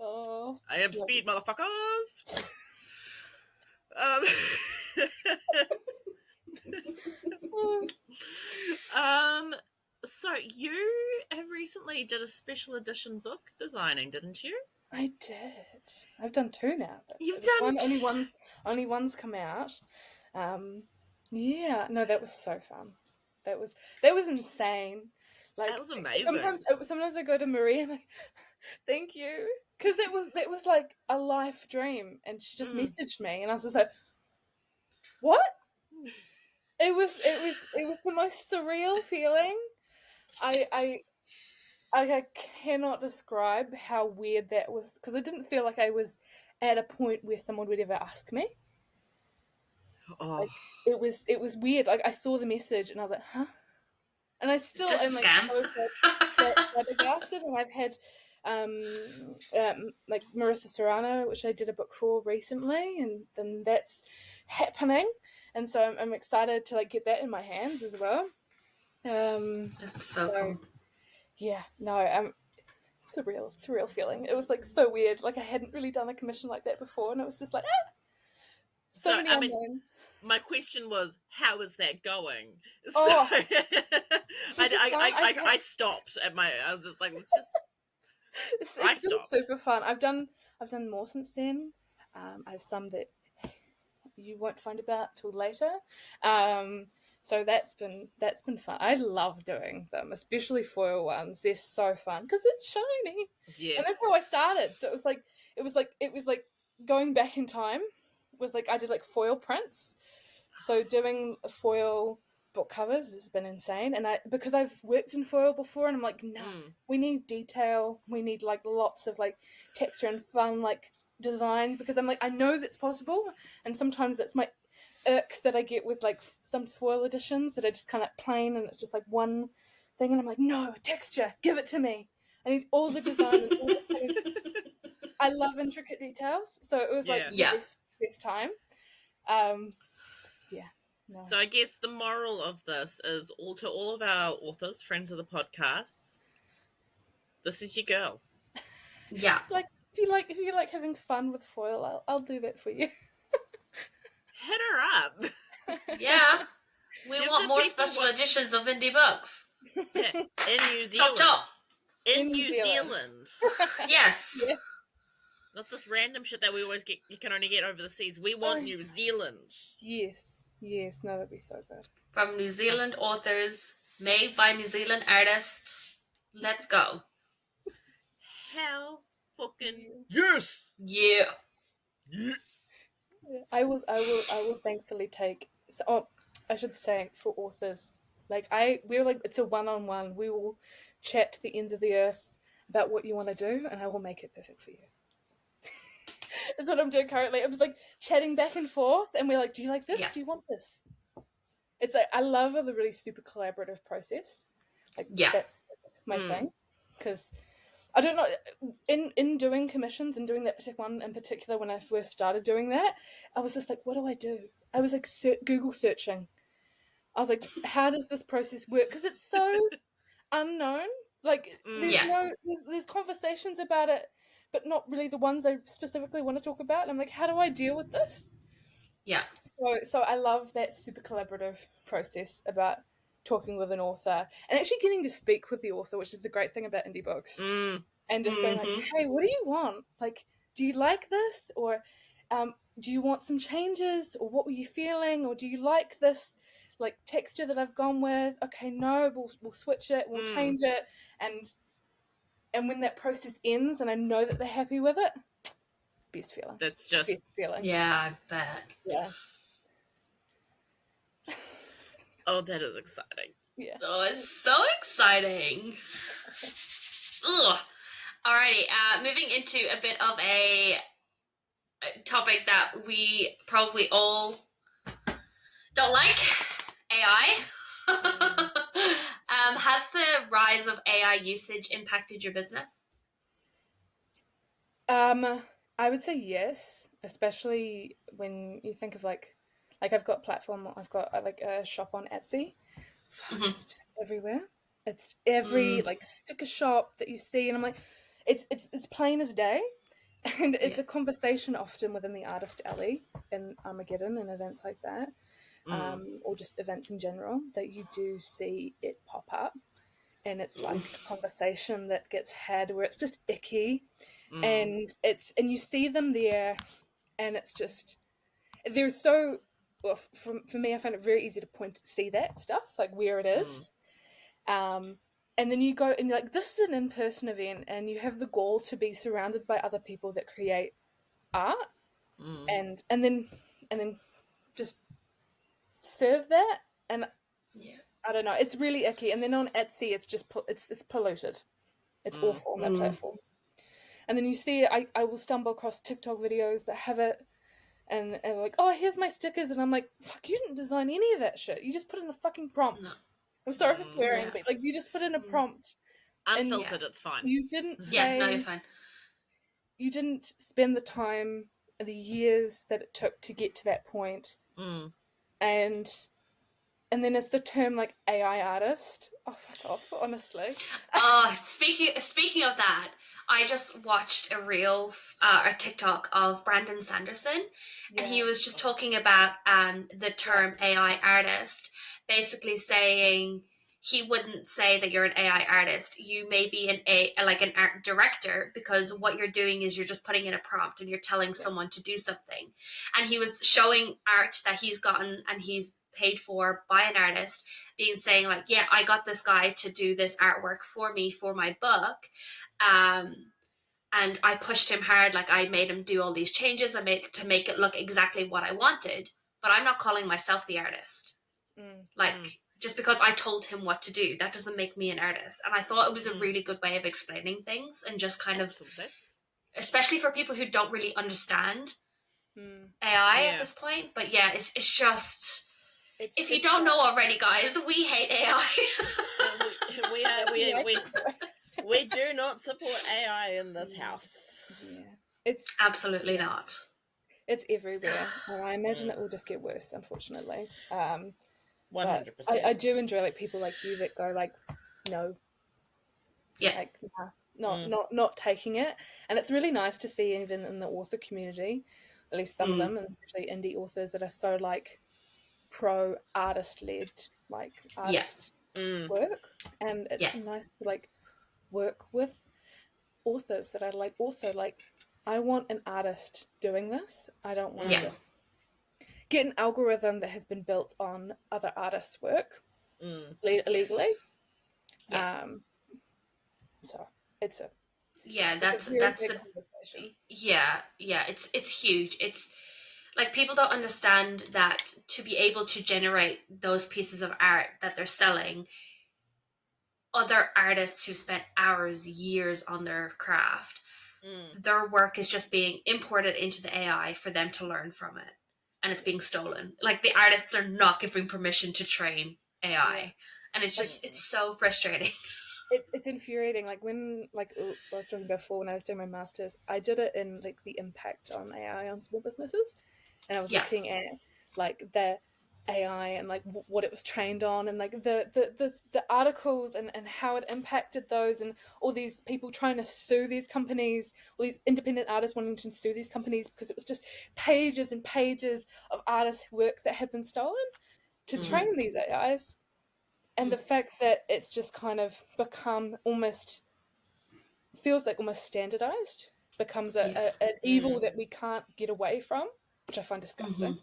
Oh, I am speed, motherfuckers. So you have recently did a special edition book designing, didn't you? I did. I've done 2 now. You've done only one's come out. Yeah, no, that was so fun. That was insane. Like, that was amazing. Sometimes I go to Marie and like, thank you, because that was like a life dream, and she just messaged me, and I was just like, what? It was the most surreal feeling. I cannot describe how weird that was, because I didn't feel like I was at a point where someone would ever ask me. Like, it was weird. Like, I saw the message and I was like, huh? And I still am like so flabbergasted. And I've had like Marissa Serrano, which I did a book for recently, and then that's happening, and so I'm excited to like get that in my hands as well. That's so cool. Yeah, no, surreal feeling. It was like so weird. Like, I hadn't really done a commission like that before, and it was just like, so many unknowns. My question was, how is that going? Oh, I stopped at my. I was just like, let's just. It's been super fun. I've done more since then. I have some that you won't find about till later. So that's been fun. I love doing them, especially foil ones. They're so fun because it's shiny. Yes. And that's how I started. So it was like going back in time. Was like I did like foil prints. So doing foil book covers has been insane, and because I've worked in foil before, and I'm like, we need detail. We need like lots of like texture and fun like design, because I'm like, I know that's possible, and sometimes that's my irk that I get with like some foil editions that are just kind of plain and it's just like one thing, and I'm like, no, texture, give it to me. I need all the design. And all the I love intricate details, so it was like best time. No. So I guess the moral of this is to all of our authors, friends of the podcasts, this is your girl. Yeah. Like if you like having fun with foil, I'll do that for you. hit her up. Yeah. We Give want the more people special what- editions of indie books. Yeah, in New Chop Zealand. chop. In New Zealand. Yes. Yeah. Not this random shit that we always get. You can only get over the seas. We want New Zealand. Yes. Yes. No, that'd be so good. From New Zealand authors, made by New Zealand artists. Let's go. Hell fucking yes. Yeah. Yeah. I will thankfully take. So, I should say for authors, like we're like it's a one-on-one. We will chat to the ends of the earth about what you want to do, and I will make it perfect for you. That's what I'm doing currently. I'm just like chatting back and forth, and we're like, "Do you like this? Yeah. Do you want this?" It's like I love the really super collaborative process. Like that's my thing, because I don't know. In doing commissions and doing that particular one in particular, when I first started doing that, I was just like, "What do I do?" I was like Google searching. I was like, "How does this process work?" Because it's so unknown. Like there's conversations about it, but not really the ones I specifically want to talk about. And I'm like, how do I deal with this? Yeah. So I love that super collaborative process about talking with an author and actually getting to speak with the author, which is the great thing about indie books. And just going like, hey, what do you want? Like, do you like this? Or do you want some changes? Or what were you feeling? Or do you like this like texture that I've gone with? Okay, no, we'll switch it, we'll change it. And when that process ends and I know that they're happy with it, best feeling. That's just best feeling. Yeah, I bet. Yeah. Oh, that is exciting. Yeah. Oh, it's so exciting. Ugh. Alrighty, moving into a bit of a topic that we probably all don't like, AI. Has the rise of AI usage impacted your business? I would say yes, especially when you think of like I've got like a shop on Etsy. It's just everywhere. It's every like sticker shop that you see, and I'm like, it's plain as day, and it's a conversation often within the artist alley in Armageddon and events like that, or just events in general that you do see it pop up, and it's like a conversation that gets had where it's just icky, and you see them there, and it's just they're so. Well, for me, I find it very easy to see that stuff, like where it is. And then you go and you're like, this is an in-person event, and you have the gall to be surrounded by other people that create art, and then just serve that, and I don't know, it's really icky. And then on Etsy, it's just it's polluted, it's awful on that platform. And then you see, I will stumble across TikTok videos that have it. And like, oh, here's my stickers. And I'm like, fuck, you didn't design any of that shit. You just put in a fucking prompt. No. I'm sorry for swearing, but like, you just put in a prompt. Unfiltered, it's fine. You didn't say... Yeah, no, you're fine. You didn't spend the time and the years that it took to get to that point. And then it's the term, like, AI artist. Oh, fuck off, honestly. Speaking of that, I just watched a TikTok of Brandon Sanderson, and he was just talking about the term AI artist, basically saying he wouldn't say that you're an AI artist. You may be an art director, because what you're doing is you're just putting in a prompt and you're telling someone to do something. And he was showing art that he's gotten and he's paid for by an artist, saying like, yeah, I got this guy to do this artwork for me for my book, and I pushed him hard. Like, I made him do all these changes. I made to make it look exactly what I wanted, but I'm not calling myself the artist. Just because I told him what to do, that doesn't make me an artist. And I thought it was a really good way of explaining things, and just kind of, especially for people who don't really understand AI at this point. But yeah, it's just... If you don't know already, guys, we hate AI. We do not support AI in this house. Yeah, it's absolutely not. It's everywhere, and I imagine it will just get worse, unfortunately. 100%. I do enjoy like people like you that go like, no, like not taking it, and it's really nice to see even in the author community, at least some of them, and especially indie authors that are so like pro artist led, like artist work, and it's nice to like work with authors that are like also like, I want an artist doing this. I don't want to just get an algorithm that has been built on other artists' work illegally. So it's a that's very big the conversation. it's huge. It's like people don't understand that to be able to generate those pieces of art that they're selling, other artists who spent hours, years on their craft, their work is just being imported into the AI for them to learn from it, and it's being stolen. Like the artists are not giving permission to train AI, and it's just it's so frustrating. It's infuriating. Like when I was talking before, when I was doing my masters, I did it in like the impact on AI on small businesses, and I was looking at like the AI and like what it was trained on, and like the articles and how it impacted those, and all these people trying to sue these companies, all these independent artists wanting to sue these companies because it was just pages and pages of artists' work that had been stolen to train these AIs. And the fact that it's just kind of become almost, feels like almost standardized, becomes an evil that we can't get away from, which I find disgusting.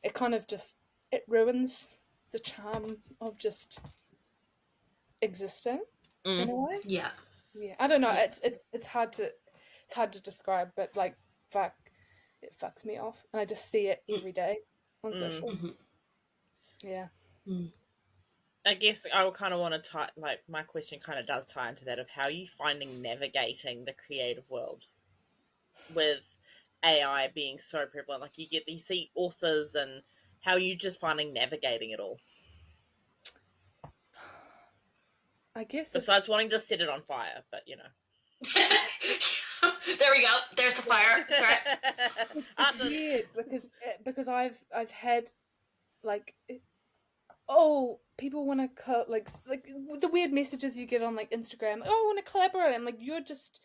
It kind of just, it ruins the charm of just existing in a way. Yeah. I don't know. It's hard to describe, but like it fucks me off, and I just see it every day on socials. I guess I would kind of want to tie, like, my question kind of does tie into that of how are you finding navigating the creative world with AI being so prevalent? Like, you see authors, and how are you just finding navigating it all? I guess besides wanting to set it on fire, but you know. There we go. There's the fire threat. It's weird because I've had like, people want to like the weird messages you get on like Instagram. Oh, I want to collaborate. I'm like, you're just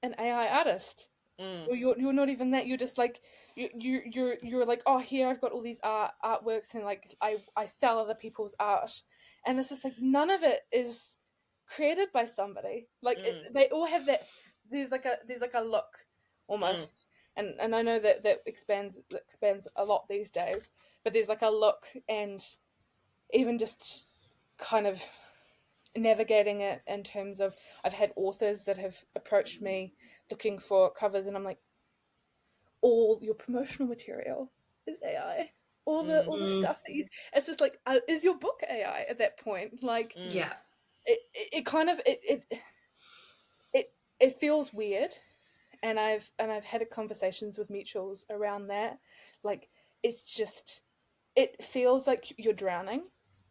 an AI artist. Or you're not even that. You're just like you're like, oh, here I've got all these artworks, and like I sell other people's art, and it's just like none of it is created by somebody. Like they all have that. There's like a look almost, and I know that expands a lot these days. But there's like a look, and even just kind of navigating it in terms of, I've had authors that have approached me looking for covers, and I'm like, all your promotional material is AI. All the stuff that you, it's just like, is your book AI at that point? Like, it kind of it feels weird, and I've had conversations with mutuals around that. Like, it's just, it feels like you're drowning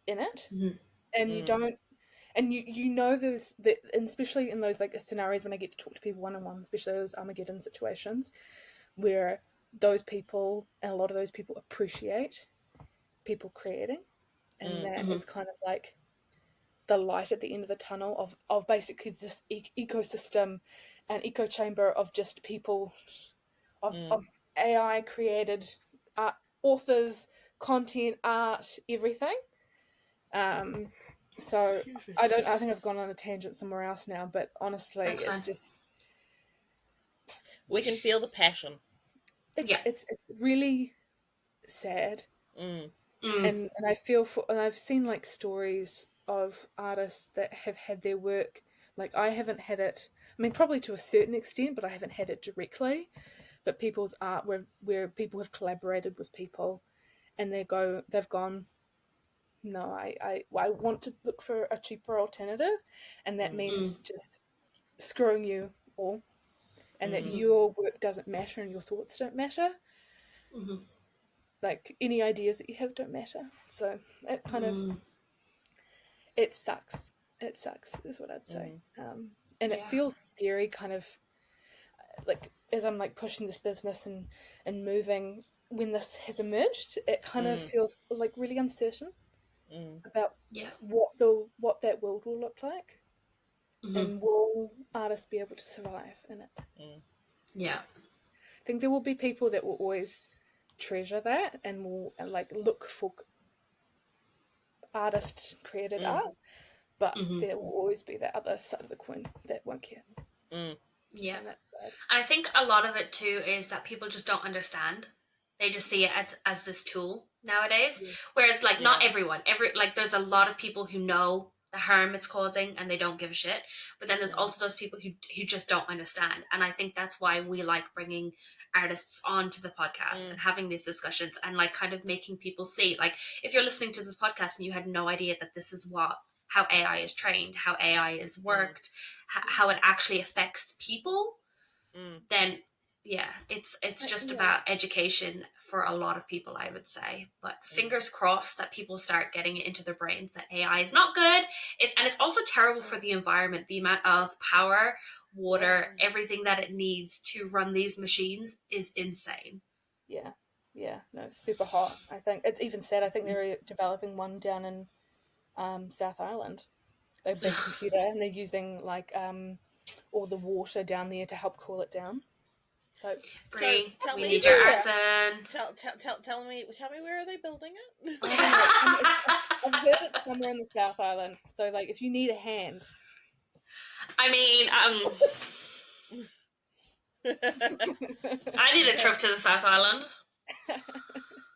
in it, and you don't, and you know there's that, and especially in those like scenarios when I get to talk to people one-on-one, especially those Armageddon situations where those people, and a lot of those people, appreciate people creating, and that is kind of like the light at the end of the tunnel of basically this ecosystem and echo chamber of just people, of AI created authors, content, art, everything. So I think I've gone on a tangent somewhere else now, but honestly, it's just, we can feel the passion. It's really sad. And I feel for, and I've seen like stories of artists that have had their work, like I haven't had it, I mean probably to a certain extent, but I haven't had it directly, but people's art where people have collaborated with people, and they've gone, no, I want to look for a cheaper alternative, and that means just screwing you all, and that your work doesn't matter and your thoughts don't matter. Like any ideas that you have don't matter. So it kind of, it sucks. It sucks is what I'd say. And it feels scary, kind of like as I'm like pushing this business and moving, when this has emerged, it kind of feels like really uncertain about what that world will look like, and will artists be able to survive in it. I think there will be people that will always treasure that and will like look for artist created art, but there will always be that other side of the coin that won't care. Yeah. On that side. I think a lot of it too is that people just don't understand. They just see it as this tool nowadays. Yeah. Whereas like not everyone, like there's a lot of people who know the harm it's causing and they don't give a shit. But then there's also those people who just don't understand. And I think that's why we like bringing artists onto the podcast and having these discussions and like kind of making people see, like if you're listening to this podcast and you had no idea that this is how AI is trained, how AI is worked, how it actually affects people, then yeah, it's just about education for a lot of people, I would say. But fingers crossed that people start getting it into their brains that AI is not good. And it's also terrible for the environment. The amount of power, water, everything that it needs to run these machines is insane. Yeah, no, it's super hot. I think it's even said. I think they're developing one down in South Island, a big computer, and they're using like all the water down there to help cool it down. So, Bree, tell we me need your accent. Tell me where are they building it? I've heard it's somewhere in the South Island. So, like, if you need a hand, I mean, I need a trip to the South Island.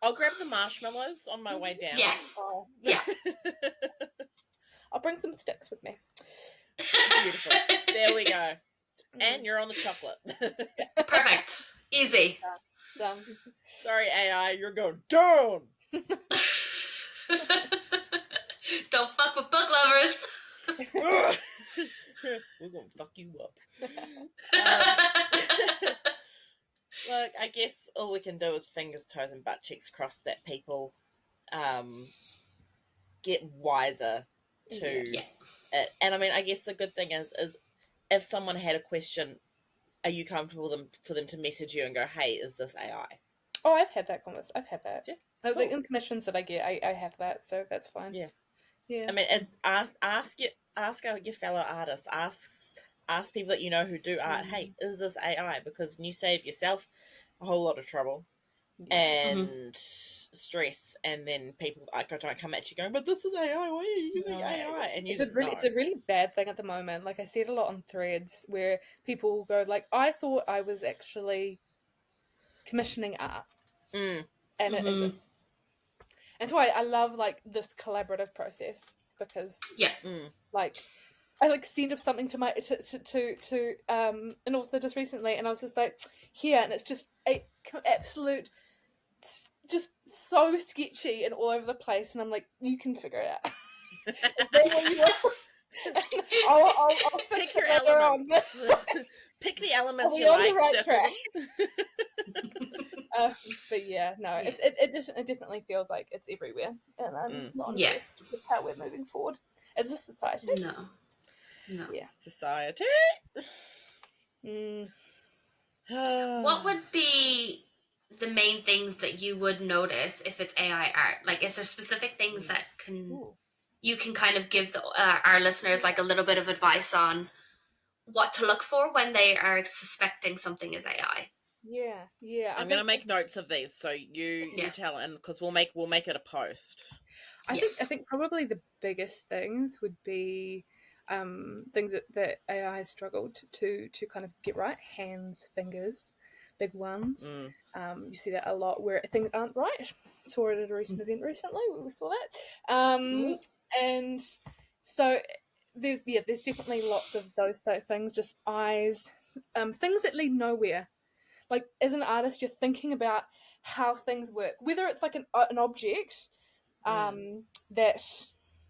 I'll grab the marshmallows on my way down. Yes. Yeah. I'll bring some sticks with me. Beautiful. There we go. And you're on the chocolate. Perfect. Easy. Done. Sorry, AI, you're going down. Don't fuck with book lovers. We're gonna fuck you up. Look, I guess all we can do is fingers, toes, and butt cheeks crossed that people get wiser to it. And I mean, I guess the good thing is if someone had a question, are you comfortable for them to message you and go, "Hey, is this AI?" Oh, I've had that conversation. I've had that. Yeah, cool. cool. The commissions that I get, I have that, so that's fine. Yeah. I mean, and ask your fellow artists, ask people that you know who do art. Hey, is this AI? Because you save yourself a whole lot of trouble and stress, and then people don't come at you going, "But this is AI. Why are you using AI?" And it's a really bad thing at the moment. Like I see it a lot on threads where people go like, "I thought I was actually commissioning art," and it isn't. And so I love like this collaborative process because like I like sent up something to my to an author just recently, and I was just like, here, and it's just a absolute, just so sketchy and all over the place, and I'm like, you can figure it out. Is that what you want? I'll pick your elements. Pick the elements you like. On the right track. But yeah, no, it definitely feels like it's everywhere, and I'm not impressed with how we're moving forward as a society. No. Yeah, society. What would be the main things that you would notice if it's AI art? Like, is there specific things that you can kind of give our listeners like a little bit of advice on what to look for when they are suspecting something is AI? Yeah. I'm gonna make notes of these, so you tell, and because we'll make it a post. I think probably the biggest things would be things that AI has struggled to kind of get right. Hands, fingers, big ones. You see that a lot where things aren't right. Saw it at a recent event recently. We saw that. And so there's definitely lots of those things. Just eyes, things that lead nowhere. Like as an artist, you're thinking about how things work, whether it's like an object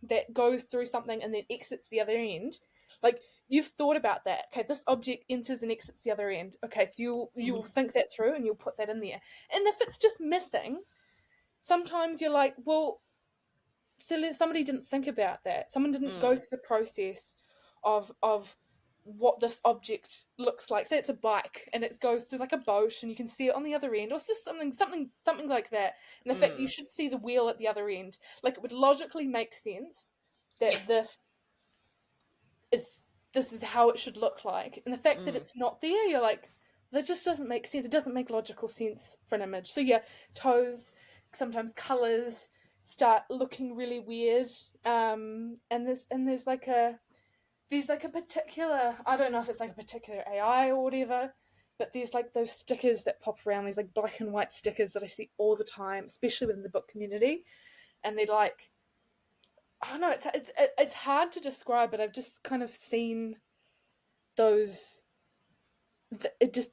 that goes through something and then exits the other end. Like you've thought about that. Okay, this object enters and exits the other end. Okay, so you'll think that through and you'll put that in there. And if it's just missing, sometimes you're like, well, so somebody didn't think about that. Someone didn't go through the process of what this object looks like. Say it's a bike and it goes through like a boat and you can see it on the other end, or it's just something like that. And the fact you should see the wheel at the other end, like it would logically make sense that this is how it should look like. And the fact that it's not there, you're like, that just doesn't make sense. It doesn't make logical sense for an image. So yeah, toes, sometimes colors start looking really weird. And there's like a particular, I don't know if it's like a particular AI or whatever, but there's like those stickers that pop around, these like black and white stickers that I see all the time, especially within the book community, and they're like, I don't know, it's hard to describe, but I've just kind of seen those. It just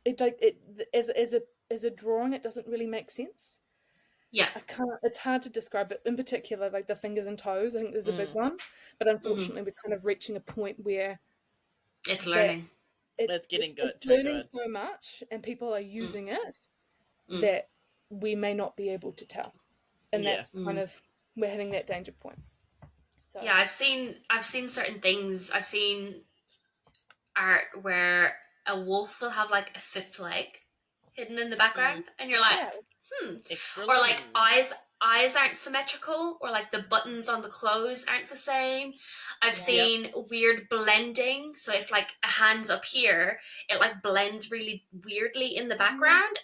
it like it as a drawing, it doesn't really make sense. Yeah. I can't. It's hard to describe it. In particular, like the fingers and toes, I think there's a big one. But unfortunately, we're kind of reaching a point where it's learning. It's getting good. It's learning so much, and people are using it that we may not be able to tell, and that's kind of, we're hitting that danger point. So yeah, I've seen certain things. I've seen art where a wolf will have like a fifth leg hidden in the background, and you're like, or like eyes aren't symmetrical, or like the buttons on the clothes aren't the same. I've seen weird blending, so if like a hand's up here, it like blends really weirdly in the background.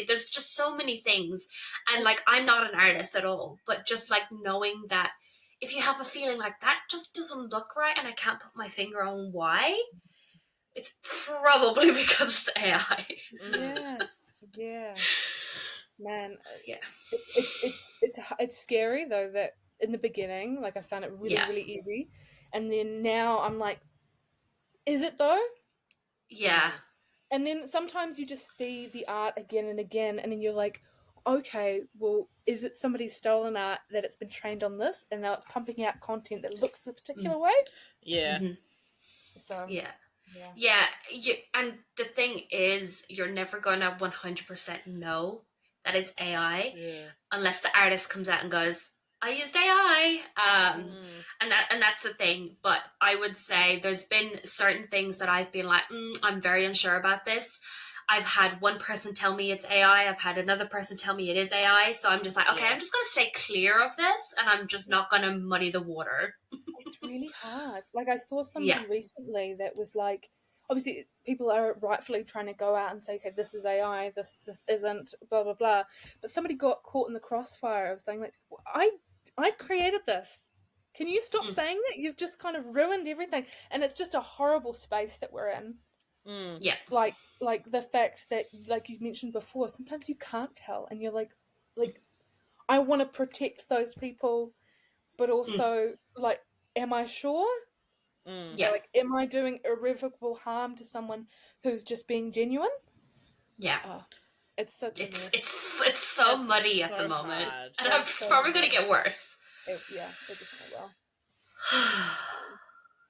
There's just so many things, and like I'm not an artist at all, but just like knowing that if you have a feeling like that just doesn't look right and I can't put my finger on why, it's probably because it's AI. Yeah, man. Yeah. It's scary though that in the beginning, like I found it really easy, and then now I'm like, is it though? Yeah. And then sometimes you just see the art again and again, and then you're like, okay, well, is it somebody's stolen art that it's been trained on this, and now it's pumping out content that looks a particular way? Yeah. So yeah. And the thing is, you're never gonna 100% know that it's AI unless the artist comes out and goes, I used AI. And that's the thing. But I would say there's been certain things that I've been like, I'm very unsure about this. I've had one person tell me it's AI. I've had another person tell me it is AI. So I'm just like, okay, I'm just going to stay clear of this, and I'm just not going to muddy the water. It's really hard. Like I saw somebody recently that was like, obviously people are rightfully trying to go out and say, okay, this is AI, this isn't, blah blah blah. But somebody got caught in the crossfire of saying like, I created this. Can you stop saying that? You've just kind of ruined everything, and it's just a horrible space that we're in. Yeah, like the fact that, like you mentioned before, sometimes you can't tell, and you're like, I want to protect those people, but also like, am I sure? Yeah. Like, am I doing irrevocable harm to someone who's just being genuine? Yeah. It's such it's so muddy at the moment, hard. And it's probably going to get worse. It definitely will.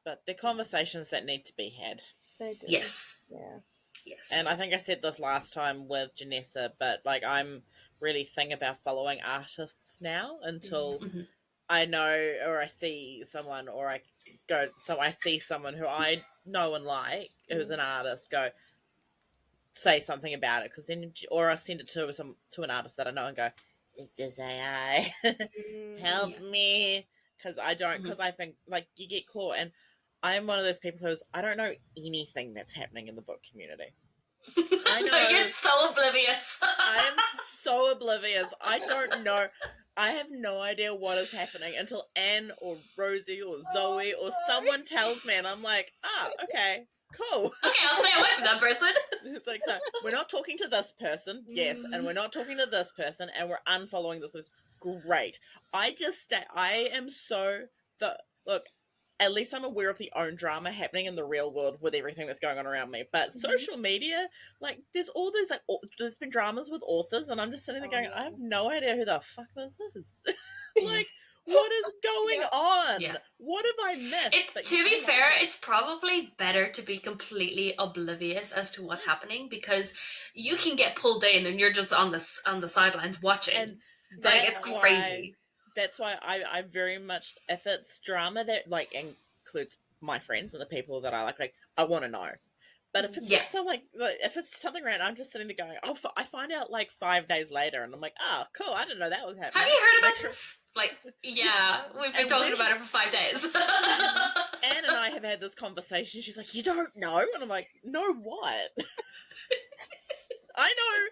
But they're conversations that need to be had. They do. Yes. Yeah. Yes. And I think I said this last time with Janessa, but like I'm really thinking about following artists now until I know, or I see someone, or I see someone who I know and like, who's an artist, go say something about it, because then, or I send it to an artist that I know and go, is this AI? Help me, because I don't, because I've been like, you get caught, and I'm one of those people who's, I don't know anything that's happening in the book community. I know. You're so oblivious. I am so oblivious. I don't know. I have no idea what is happening until Anne or Rosie or Zoe or someone tells me, and I'm like, okay, cool. Okay, I'll stay away from that person. It's like, so we're not talking to this person, yes, and we're not talking to this person, and we're unfollowing this. Was great. I am so look. At least I'm aware of the own drama happening in the real world with everything that's going on around me. But social media, like, there's all these, like, there's been dramas with authors, and I'm just sitting there going, I have no idea who the fuck this is. Like, what is going on? Yeah. What have I missed? To be fair, it's probably better to be completely oblivious as to what's happening, because you can get pulled in and you're just on the sidelines watching. And like, it's crazy. That's why I very much, if it's drama that like includes my friends and the people that I like I want to know. But if it's just like if it's something random, I'm just sitting there going, I find out like 5 days later, and I'm like, cool, I didn't know that was happening. Have you heard about this? Like, yeah, we've been talking about it for 5 days. Anne and I have had this conversation. She's like, you don't know? And I'm like, no, what? I know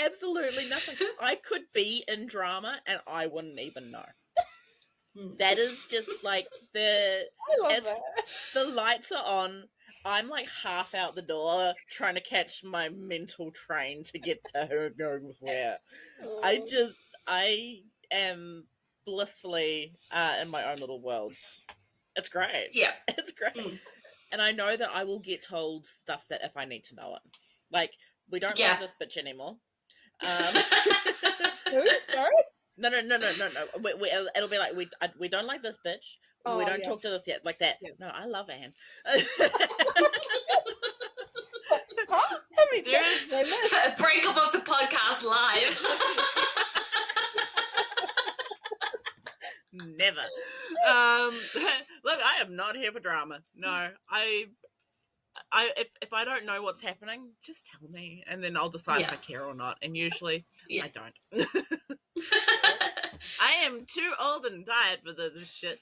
absolutely nothing. I could be in drama and I wouldn't even know. That is just like the lights are on. I'm like half out the door trying to catch my mental train to get to who goes where. I am blissfully in my own little world. It's great. Yeah. It's great. And I know that I will get told stuff that if I need to know it. Like, we don't like this bitch anymore. Who? Sorry? No. It'll be like, we don't like this bitch. We don't talk to this yet. Like that. Yeah. No, I love Anne. Breakup of the podcast live. Never. Look, I am not here for drama. No, if I don't know what's happening, just tell me, and then I'll decide if I care or not. And usually, I don't. I am too old and tired for this shit.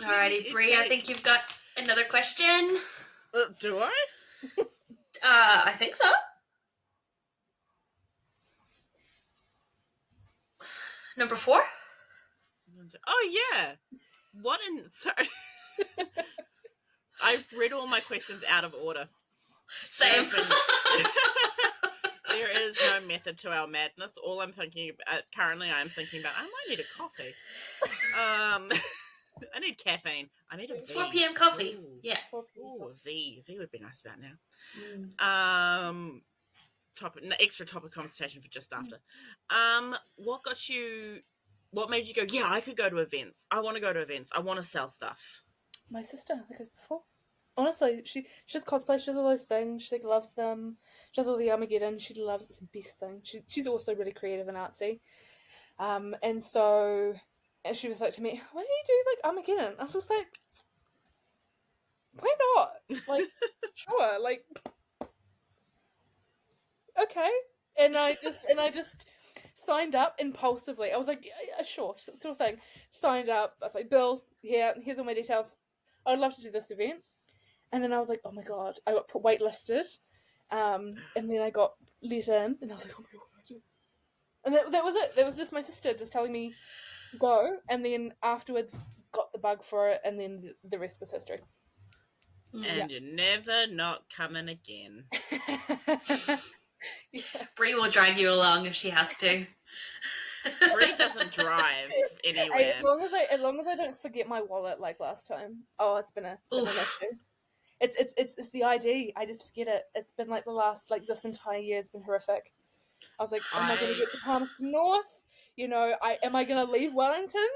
Alrighty, Bree, I think you've got another question. Do I? I think so. Number 4? Oh, yeah. Sorry. I've read all my questions out of order. Same. There is no method to our madness. All I'm thinking about, currently I'm thinking about, I might need a coffee. I need caffeine. I need a V. 4 p.m. coffee. Ooh. Yeah. Ooh, a V. V would be nice about now. Extra topic conversation for just after. What made you go, yeah, I could go to events. I want to go to events. I want to sell stuff. My sister, because before. Honestly, she does cosplay, she does all those things, she loves them. She does all the Armageddon, she loves it's the best thing. She's also really creative and artsy. And so she was like to me, why don't you do like Armageddon? I was just like, why not? Like, sure, like okay. And I just signed up impulsively. I was like, yeah, sure, sort of thing. Signed up. I was like, Bill, here's all my details. I'd love to do this event. And then I was like, oh my god, I got waitlisted. And then I got let in, and I was like, oh my god. And that was it. That was just my sister just telling me, go. And then afterwards, got the bug for it, and then the rest was history. And you're never not coming again. Bree will drag you along if she has to. Bree doesn't drive anywhere. Hey, as long as I don't forget my wallet like last time. Oh, it's been an issue. It's the ID. I just forget it. It's been like this entire year has been horrific. I was like, am I going to get to Palmerston North? You know, am I going to leave Wellington?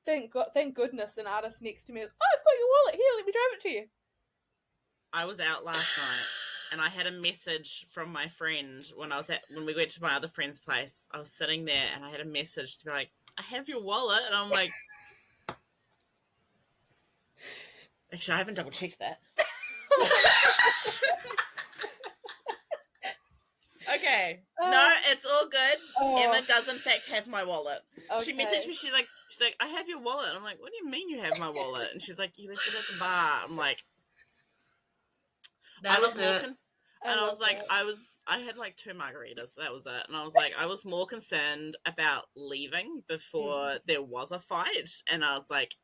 Thank goodness an artist next to me is, I've got your wallet here. Let me drive it to you. I was out last night. And I had a message from my friend when we went to my other friend's place. I was sitting there and I had a message to be like, I have your wallet. And I'm like, actually, I haven't double checked that. Okay. No, it's all good. Emma does in fact have my wallet. Okay. She messaged me, she's like, I have your wallet. And I'm like, what do you mean you have my wallet? And she's like, you left it at the bar. I'm like, that'll do it. And I was like, I had like 2 margaritas. That was it. And I was like, I was more concerned about leaving before there was a fight. And I was like,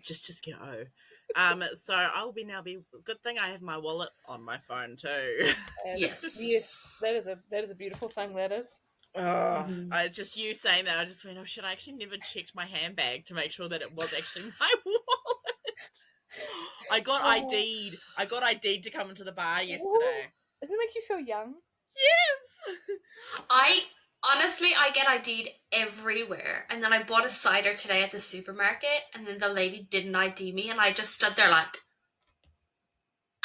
just go. So I'll now be good thing I have my wallet on my phone too. Yes. That is a beautiful thing. That is. You saying that, I just went, oh shit, I actually never checked my handbag to make sure that it was actually my wallet. I got ID'd. I got ID'd to come into the bar yesterday. Doesn't it make you feel young? Yes. I get ID'd everywhere. And then I bought a cider today at the supermarket, and then the lady didn't ID me, and I just stood there like.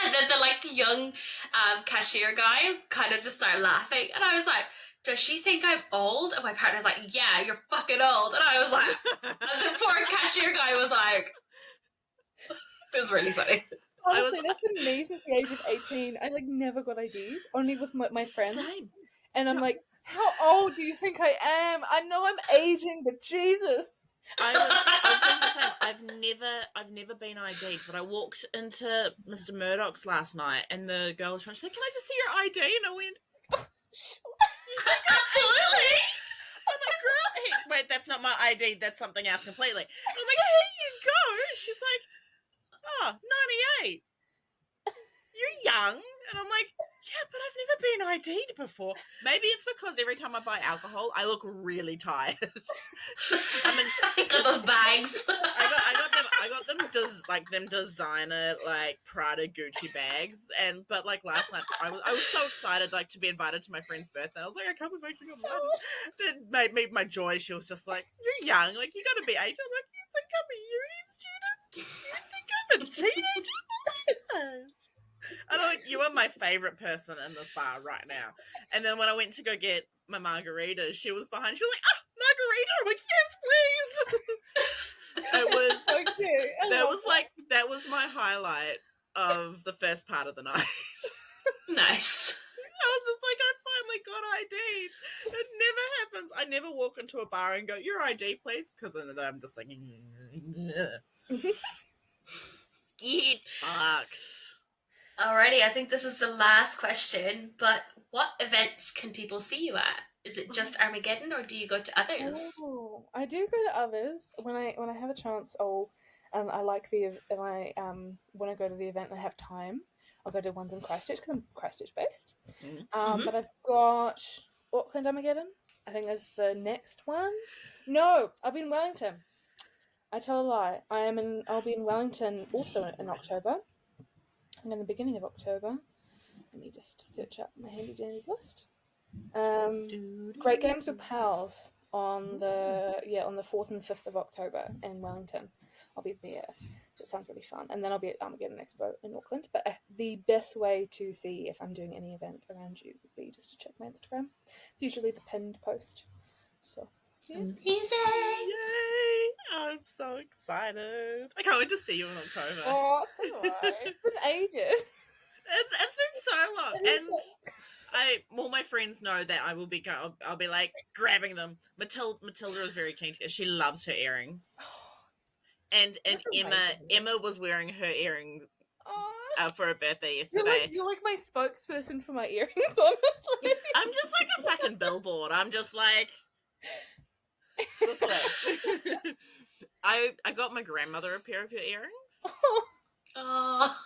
And then the young cashier guy kind of just started laughing, and I was like, does she think I'm old? And my partner's like, yeah, you're fucking old. And I was like, and the poor cashier guy was like, it was really funny. Honestly, that's been me since the age of 18. I like never got ID'd, only with my friends. Same. And I'm like, how old do you think I am? I know I'm aging, but Jesus. I was thinking the same. I've never been ID'd, but I walked into Mr. Murdoch's last night, and the girl was trying to say, "Can I just see your ID?" And I went, Absolutely. I'm like, girl, hey, wait, that's not my ID. That's something else completely. I'm like, here you go. She's like, oh, 98. You're young. And I'm like, yeah, but I've never been ID'd before. Maybe it's because every time I buy alcohol, I look really tired. I got those bags. I got them designer like Prada Gucci bags, but like last night I was so excited like to be invited to my friend's birthday. I was like, I can't believe I actually got invited. Then made my joy. She was just like, you're young, like you got to be 8. I was like, you think I'm a uni student? You think I'm a teenager? I know you are my favorite person in this bar right now. And then when I went to go get my margarita, she was behind. She was like, margarita. I'm like, yes, please. It was So cute. That was my highlight of the first part of the night. Nice. I was just like, I finally got ID'd. It never happens. I never walk into a bar and go, your ID, please, because then I'm just like, get fucked. Alrighty, I think this is the last question, but what events can people see you at? Is it just Armageddon, or do you go to others? Oh, I do go to others when I have a chance. I like if I want to go to the event and I have time, I'll go to ones in Christchurch because I'm Christchurch based. But I've got Auckland Armageddon. I think that's the next one. No, I'll be in Wellington. I tell a lie. I'll be in Wellington also in October. And in the beginning of October. Let me just search up my handy dandy list. Great Games with Pals on the 4th and 5th of October in Wellington. I'll be there. That sounds really fun. And then I'll be at Armageddon Expo in Auckland. But the best way to see if I'm doing any event around you would be just to check my Instagram. It's usually the pinned post. So yeah. Amazing! Yay! I'm so excited. I can't wait to see you in October. Oh, so do I. It's been ages. It's been so long. And my friends know that I will be I'll be like grabbing them. Matilda is very keen to. She loves her earrings. And Emma was wearing her earrings for her birthday yesterday. You're like my spokesperson for my earrings, honestly. I'm just like a fucking billboard. I'm just like this way. I got my grandmother a pair of your earrings. Oh.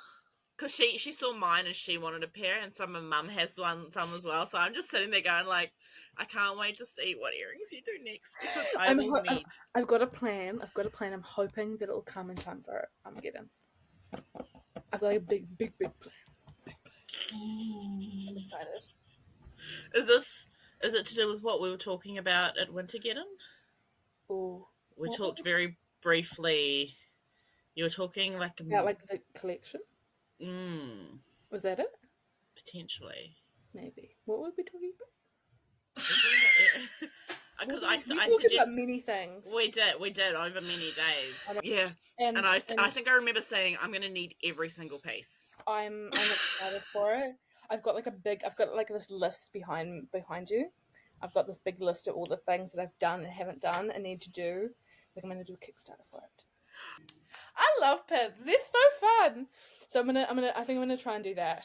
Because she saw mine and she wanted a pair, and some of mum has some as well. So I'm just sitting there going like, I can't wait to see what earrings you do next because I've got a plan. I'm hoping that it'll come in time for Armageddon. I've got a big plan. I'm excited. Is it to do with what we were talking about at Wintergeddon? Oh, we talked very briefly. You were talking about the collection. Was that it? Potentially. Maybe. What were we talking about? Because we talked about many things. We did over many days. Yeah. And I think I remember saying I'm going to need every single piece. I'm excited for it. I've got this list behind you. I've got this big list of all the things that I've done and haven't done and need to do. Like I'm going to do a Kickstarter for it. I love pins. They're so fun. So I think I'm gonna try and do that.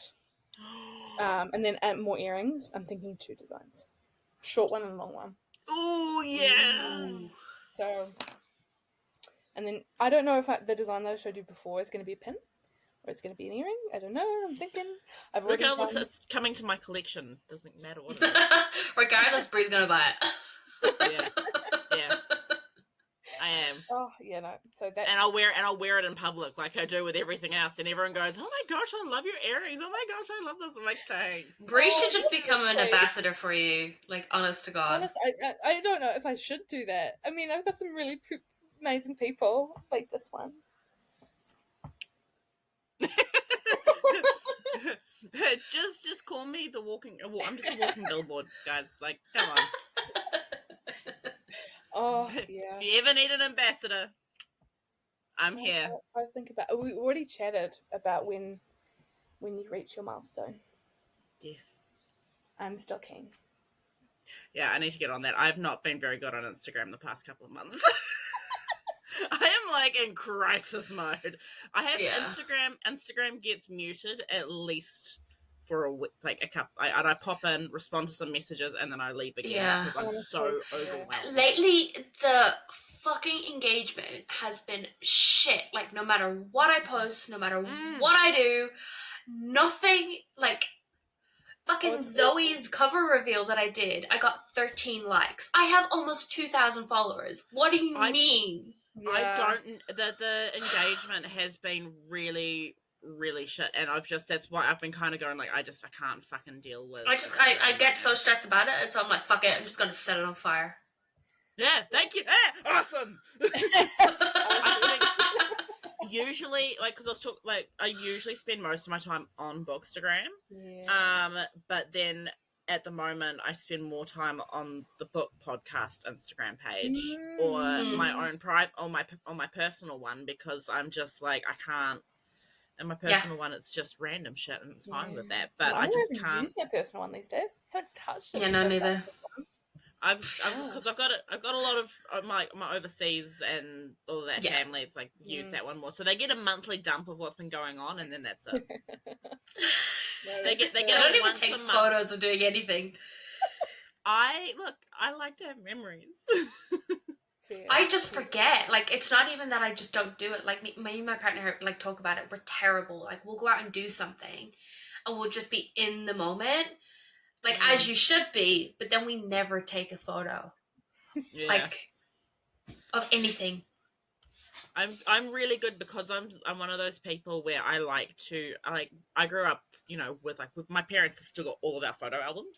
And then add more earrings. I'm thinking 2 designs, short one and a long one. Oh yeah. So, and then I don't know if the design that I showed you before is going to be a pin or it's going to be an earring. I don't know. I'm thinking. Regardless, it's coming to my collection. Doesn't matter what it is. Regardless, Bree's gonna buy it. Yeah. I am. Oh yeah, no. So that and I'll wear it in public like I do with everything else, and everyone goes, "Oh my gosh, I love your earrings! Oh my gosh, I love this!" I'm like, "Thanks." Bree should just become an ambassador for you, like honest to God. I don't know if I should do that. I mean, I've got some really amazing people like this one. just call me the walking. I'm just a walking billboard, guys. Like, come on. Oh, yeah. If you ever need an ambassador, I'm here. I think about. We already chatted about when you reach your milestone. Yes. I'm still keen. Yeah, I need to get on that. I've not been very good on Instagram the past couple of months. I am like in crisis mode. I have Instagram. Instagram gets muted at least for a week, like a couple. I pop in, respond to some messages, and then I leave again because I'm so overwhelmed. Lately, the fucking engagement has been shit. Like, no matter what I post, no matter what I do, nothing. Like, fucking Zoe's cover reveal that I did, I got 13 likes. I have almost 2,000 followers. What do you mean? Yeah. I don't. The engagement has been really, really shit, and that's why I've been kind of going like I can't fucking deal with. I get so stressed about it, and so I'm like, fuck it, I'm just gonna set it on fire. Yeah, thank you. Awesome. Usually, like, because I usually spend most of my time on Bookstagram. Yeah. But then at the moment, I spend more time on the book podcast Instagram page or my own on my personal one because I'm just like I can't. And my personal one, it's just random shit, and it's fine with that. But I just can't use my personal one these days. I haven't touched it. Yeah, no, neither. Because I've got a lot of my overseas and all of that family. It's like use that one more, so they get a monthly dump of what's been going on, and then that's it. they get. I don't even take photos of doing anything. I like to have memories. I just forget. Like, it's not even that I just don't do it. Like, me and my partner like talk about it. We're terrible. Like, we'll go out and do something, and we'll just be in the moment. Like, as you should be, but then we never take a photo. Yeah. Like, of anything. I'm really good because I'm one of those people where I grew up, with my parents have still got all of our photo albums.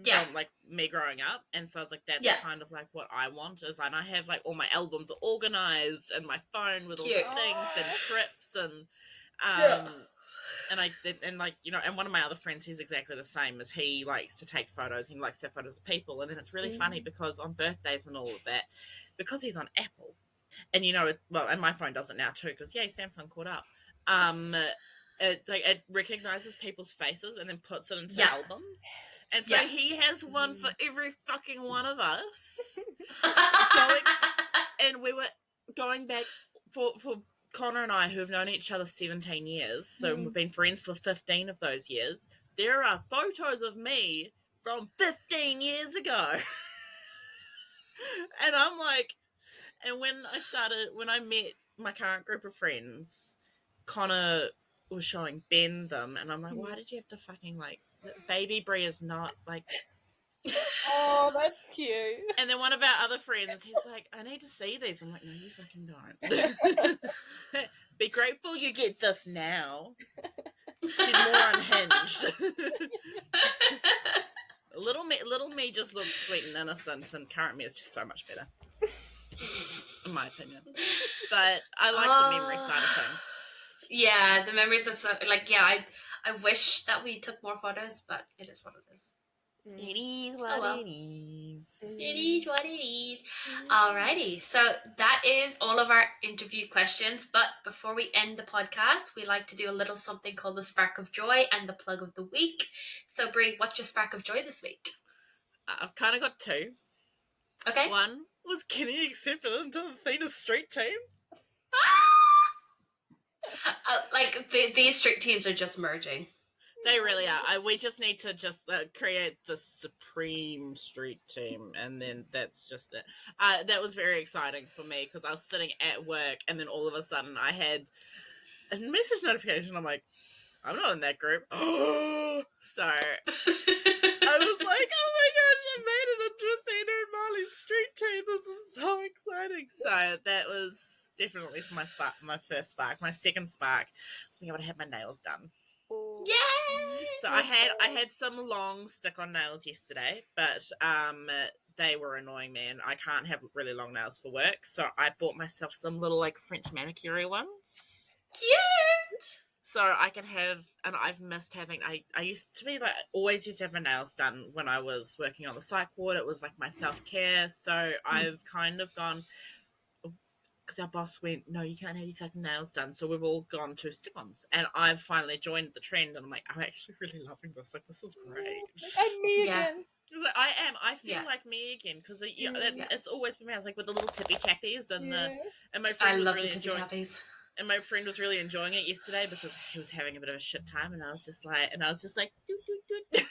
Yeah. From, like, me growing up. And so I was like, that's kind of like what I want is, and I have like all my albums are organized and my phone with all the things and trips and and one of my other friends, he's exactly the same as he likes to take photos. He likes to have photos of people. And then it's really funny because on birthdays and all of that, because he's on Apple and, and my phone does it now too, because yay, Samsung caught up. It recognizes people's faces and then puts it into albums. And so he has one for every fucking one of us. And we were going back for Connor and I, who have known each other 17 years, so we've been friends for 15 of those years. There are photos of me from 15 years ago. And I'm like, and when I met my current group of friends, Connor was showing Ben them, and I'm like, why did you have to fucking, like, baby Bree is not, like... Oh, that's cute. And then one of our other friends, he's like, I need to see these. I'm like, no, you fucking don't. Be grateful you get this now. She's more unhinged. Little me just looks sweet and innocent, and current me is just so much better. In my opinion. But I like the memory side of things. Yeah, the memories are so, like, I wish that we took more photos, but it is what it is. It is what it is. It is what it is. Alrighty, so that is all of our interview questions, but before we end the podcast, we like to do a little something called the Spark of Joy and the Plug of the Week. So, Bree, what's your Spark of Joy this week? I've kind of got two. Okay. One was getting accepted into the Athena Street team. Like, these street teams are just merging. They really are. We just need to create the supreme street team, and then that's just it. That was very exciting for me because I was sitting at work, and then all of a sudden I had a message notification. I'm like, I'm not in that group. So I was like, oh my gosh, I made it into Athena and Marley's street team. This is so exciting. So that was definitely my first spark. My second spark was being able to have my nails done. Yay! So I had some long stick-on nails yesterday, but they were annoying me, and I can't have really long nails for work. So I bought myself some little, like, French manicure ones. Cute! So I can have, and I've missed having, I used to be, like, always used to have my nails done when I was working on the psych ward. It was, like, my self-care. So I've kind of gone, because our boss went, no, you can't have your fucking nails done. So we've all gone to stick-ons. And I've finally joined the trend. And I'm like, I'm actually really loving this. Like, this is great. And me again. Like, I feel like me again. Because it's always been like with the little tippy tappies. And my friend was really enjoying it. And my friend was really enjoying it yesterday because he was having a bit of a shit time. And I was just like, doot, doot, doot.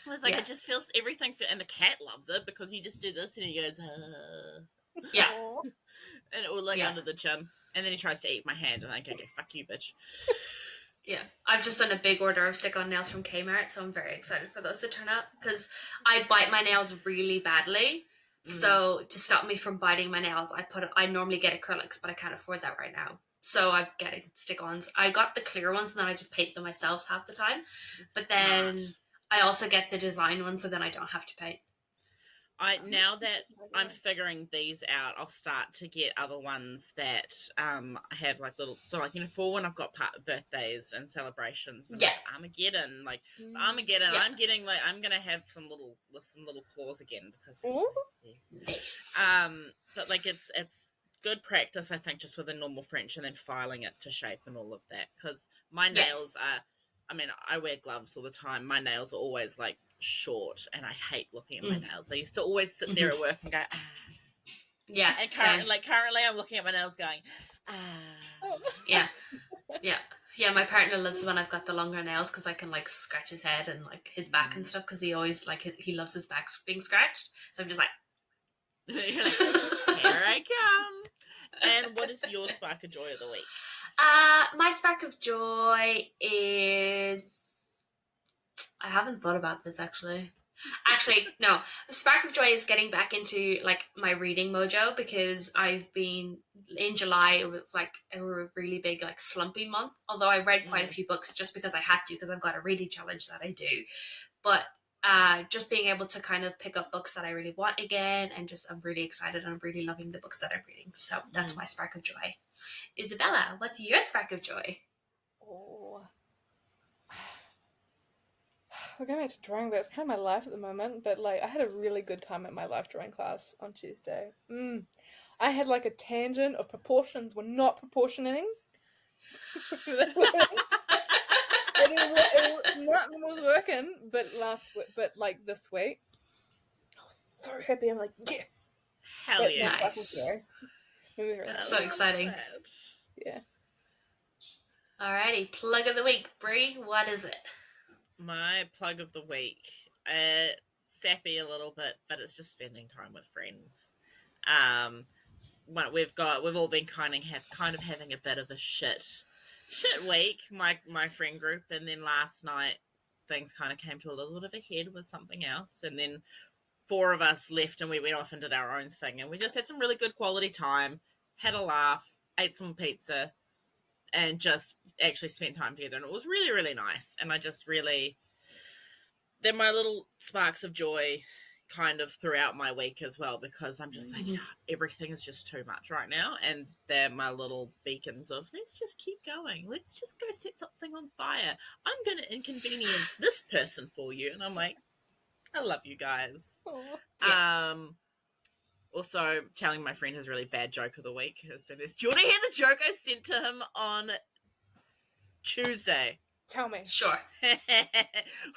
I was like, it just feels everything, and the cat loves it because you just do this and he goes, yeah, and it will like under the chin, and then he tries to eat my hand, and I go, fuck you, bitch. Yeah, I've just done a big order of stick-on nails from Kmart, so I'm very excited for those to turn up because I bite my nails really badly. So to stop me from biting my nails, I normally get acrylics, but I can't afford that right now. So I'm getting stick-ons. I got the clear ones, and then I just paint them myself half the time. But then I also get the design ones, so then I don't have to paint. Now that I'm figuring these out, I'll start to get other ones that have like little, so like, for when I've got birthdays and celebrations, and Armageddon, I'm getting like, I'm gonna have some little claws again because nice. But like it's good practice, I think, just with a normal French and then filing it to shape and all of that, because my nails are, I mean, I wear gloves all the time. My nails are always like short, and I hate looking at my nails. I used to always sit there at work and go, yeah. And currently I'm looking at my nails going, yeah. My partner loves when I've got the longer nails because I can like scratch his head and like his back and stuff, because he always he loves his back being scratched. So I'm just like, here I come. And what is your spark of joy of the week? My spark of joy is, I haven't thought about this actually. No. Spark of joy is getting back into like my reading mojo, because I've been in July. It was like a really big like slumpy month. Although I read quite a few books just because I had to, because I've got a reading challenge that I do. But just being able to kind of pick up books that I really want again, and just I'm really excited, and I'm really loving the books that I'm reading. So that's my spark of joy. Isabella, what's your spark of joy? We're going back to drawing, but it's kind of my life at the moment. But like, I had a really good time at my life drawing class on Tuesday. I had like a tangent of proportions were not proportioning. Nothing was working, but like this week, I was so happy. I'm like, yes, hell yeah, nice. That's so exciting. Yeah. Alrighty, plug of the week, Bree. What is it? My plug of the week, sappy a little bit, but it's just spending time with friends. We've all been kind of having a bit of a shit week, my friend group, and then last night things kind of came to a little bit of a head with something else, and then 4 of us left and we went off and did our own thing, and we just had some really good quality time, had a laugh, ate some pizza, and just actually spent time together, and it was really, really nice. And I just really, they're my little sparks of joy kind of throughout my week as well, because I'm just like, everything is just too much right now, and they're my little beacons of, let's just keep going, let's just go set something on fire, I'm going to inconvenience this person for you, and I'm like, I love you guys. Also, telling my friend his really bad joke of the week has been this. Do you want to hear the joke I sent to him on Tuesday? Tell me. Sure.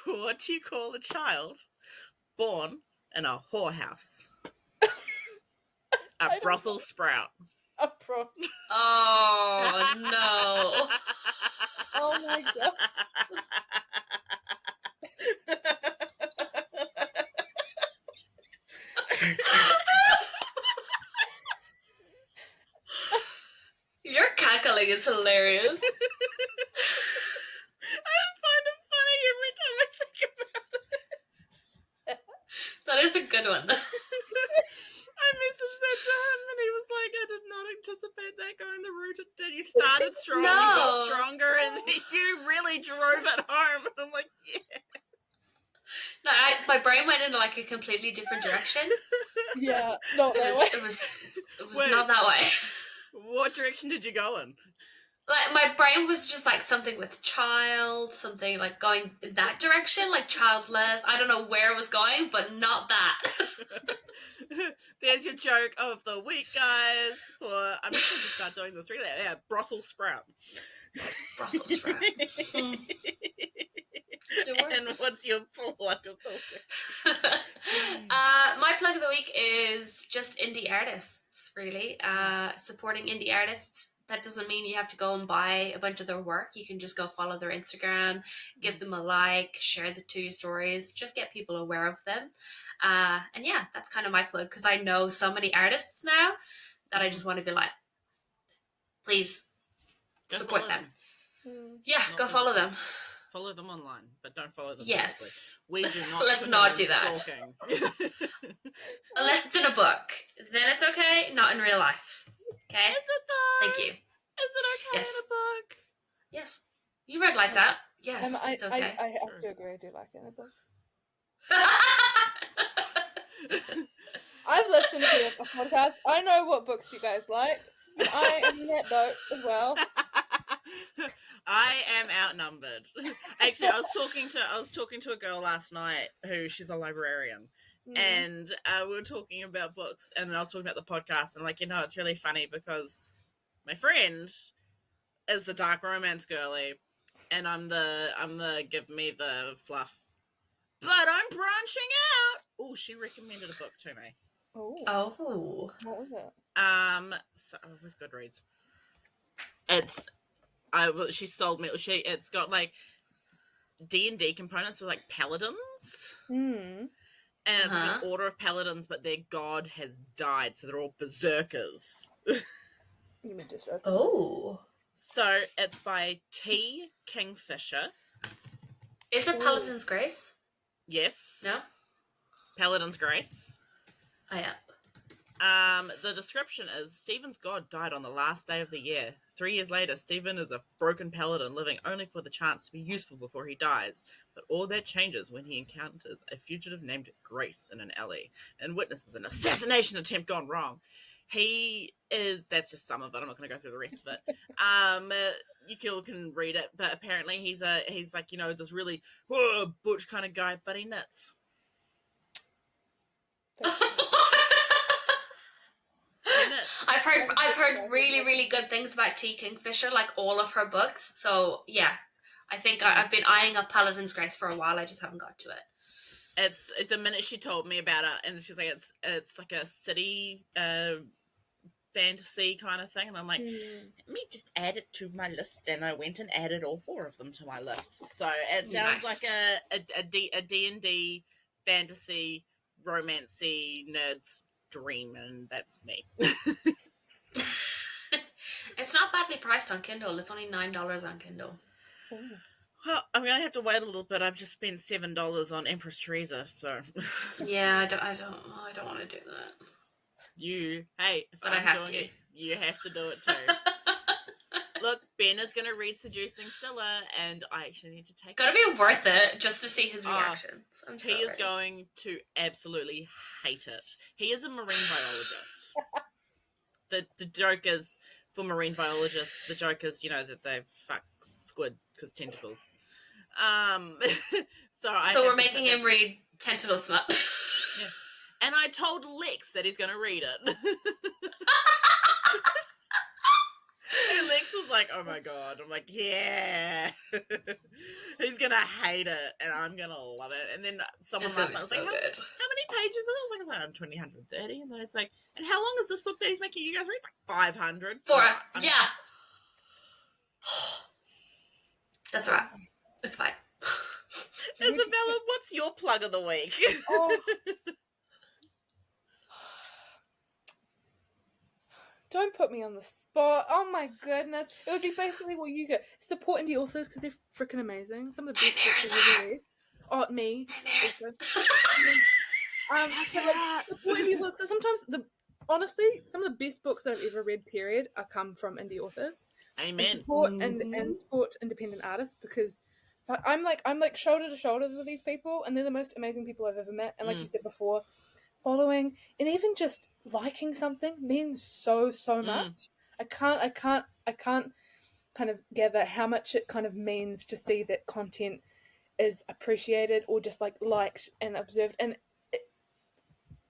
What do you call a child born in a whorehouse? A brothel sprout. A brothel. Oh, no. Oh, my God. Your cackling is hilarious. I find it funny every time I think about it. That is a good one. I messaged that to him and he was like, I did not anticipate that going the route it did. You started strong, you got stronger, and you really drove it home. And I'm like, yeah. No, my brain went in like a completely different direction. Yeah, not that way. It was not that way. What direction did you go in? Like, my brain was just like something with child, something like going in that direction, like childless. I don't know where it was going, but not that. There's your joke of the week, guys. I'm just going to start doing this really. Yeah, brothel sprout. Brothel sprout. And what's your plug of the week? My plug of the week is just indie artists, really. Supporting indie artists. That doesn't mean you have to go and buy a bunch of their work. You can just go follow their Instagram, give them a like, share the 2 stories, just get people aware of them. And yeah, that's kind of my plug, because I know so many artists now that I just want to be like, please support them. Yeah, go follow them. Follow them online, but don't follow them yes. physically. We do not. Let's not do that. Unless it's in a book. Then it's okay, not in real life. Okay? Is it though? Thank you. Is it okay in a book? Yes. You read Lights Out? Yes, it's okay. I have to agree, I do like it in a book. I've listened to a podcast. I know what books you guys like. And I am in that boat as well. I am outnumbered. Actually, I was talking to a girl last night who she's a librarian, and we were talking about books, and I was talking about the podcast, and it's really funny because my friend is the dark romance girly, and I'm the give me the fluff, but I'm branching out. Oh, she recommended a book to me. Oh. What was it? So it was Goodreads. She sold me. It's got D&D components, so paladins. And it's an order of paladins, but their god has died, so they're all berserkers. You mean just open? Oh. So it's by T. Kingfisher. Is it Paladin's Grace? Yes. No? Paladin's Grace. Oh, yeah. The description is Stephen's god died on the last day of the year. 3 years later, Stephen is a broken paladin living only for the chance to be useful before he dies. But all that changes when he encounters a fugitive named Grace in an alley and witnesses an assassination attempt gone wrong. That's just some of it. I'm not going to go through the rest of it. You can read it, but apparently he's this really butch kind of guy, but he knits. I've heard really, really good things about T. Kingfisher, all of her books. So yeah, I think I've been eyeing up Paladin's Grace for a while. I just haven't got to it. It's the minute she told me about it, and she's like, it's like a city fantasy kind of thing, and I'm like, let me just add it to my list. And I went and added all 4 of them to my list. So it sounds like a D&D fantasy romancy nerd's dream, and that's me. It's not badly priced on Kindle. It's only $9 on Kindle. Well, I'm gonna have to wait a little bit. I've just spent $7 on Empress Teresa, so yeah, I don't want to do that. But I'm doing it, you have to do it too. Look, Ben is gonna read Seducing Scylla, and I actually need to take. It's gonna be worth it just to see his reactions. He is going to absolutely hate it. He is a marine biologist. The joke is, for marine biologists, the joke is, that they fuck squid because tentacles. So we're making him read Tentacle Smut. Yeah. And I told Lex that he's going to read it. And Lex was like, oh my god. I'm like, yeah. He's going to hate it, and I'm going to love it. And then someone last night was like, how many pages is it? I was like, 120, 130. And then it's like, and how long is this book that he's making you guys read? 500. Yeah. That's right. It's fine. Isabella, what's your plug of the week? Don't put me on the spot. Oh my goodness. It would be basically what you get. Support indie authors because they're freaking amazing. Some of the best books I've ever read. Oh, me. Also. Support indie authors. So sometimes, honestly, some of the best books that I've ever read, period, come from indie authors. Amen. And support independent artists, because I'm like shoulder to shoulders with these people, and they're the most amazing people I've ever met. And like you said before, following and even just liking something means so much. I can't kind of gather how much it kind of means to see that content is appreciated or just liked and observed. And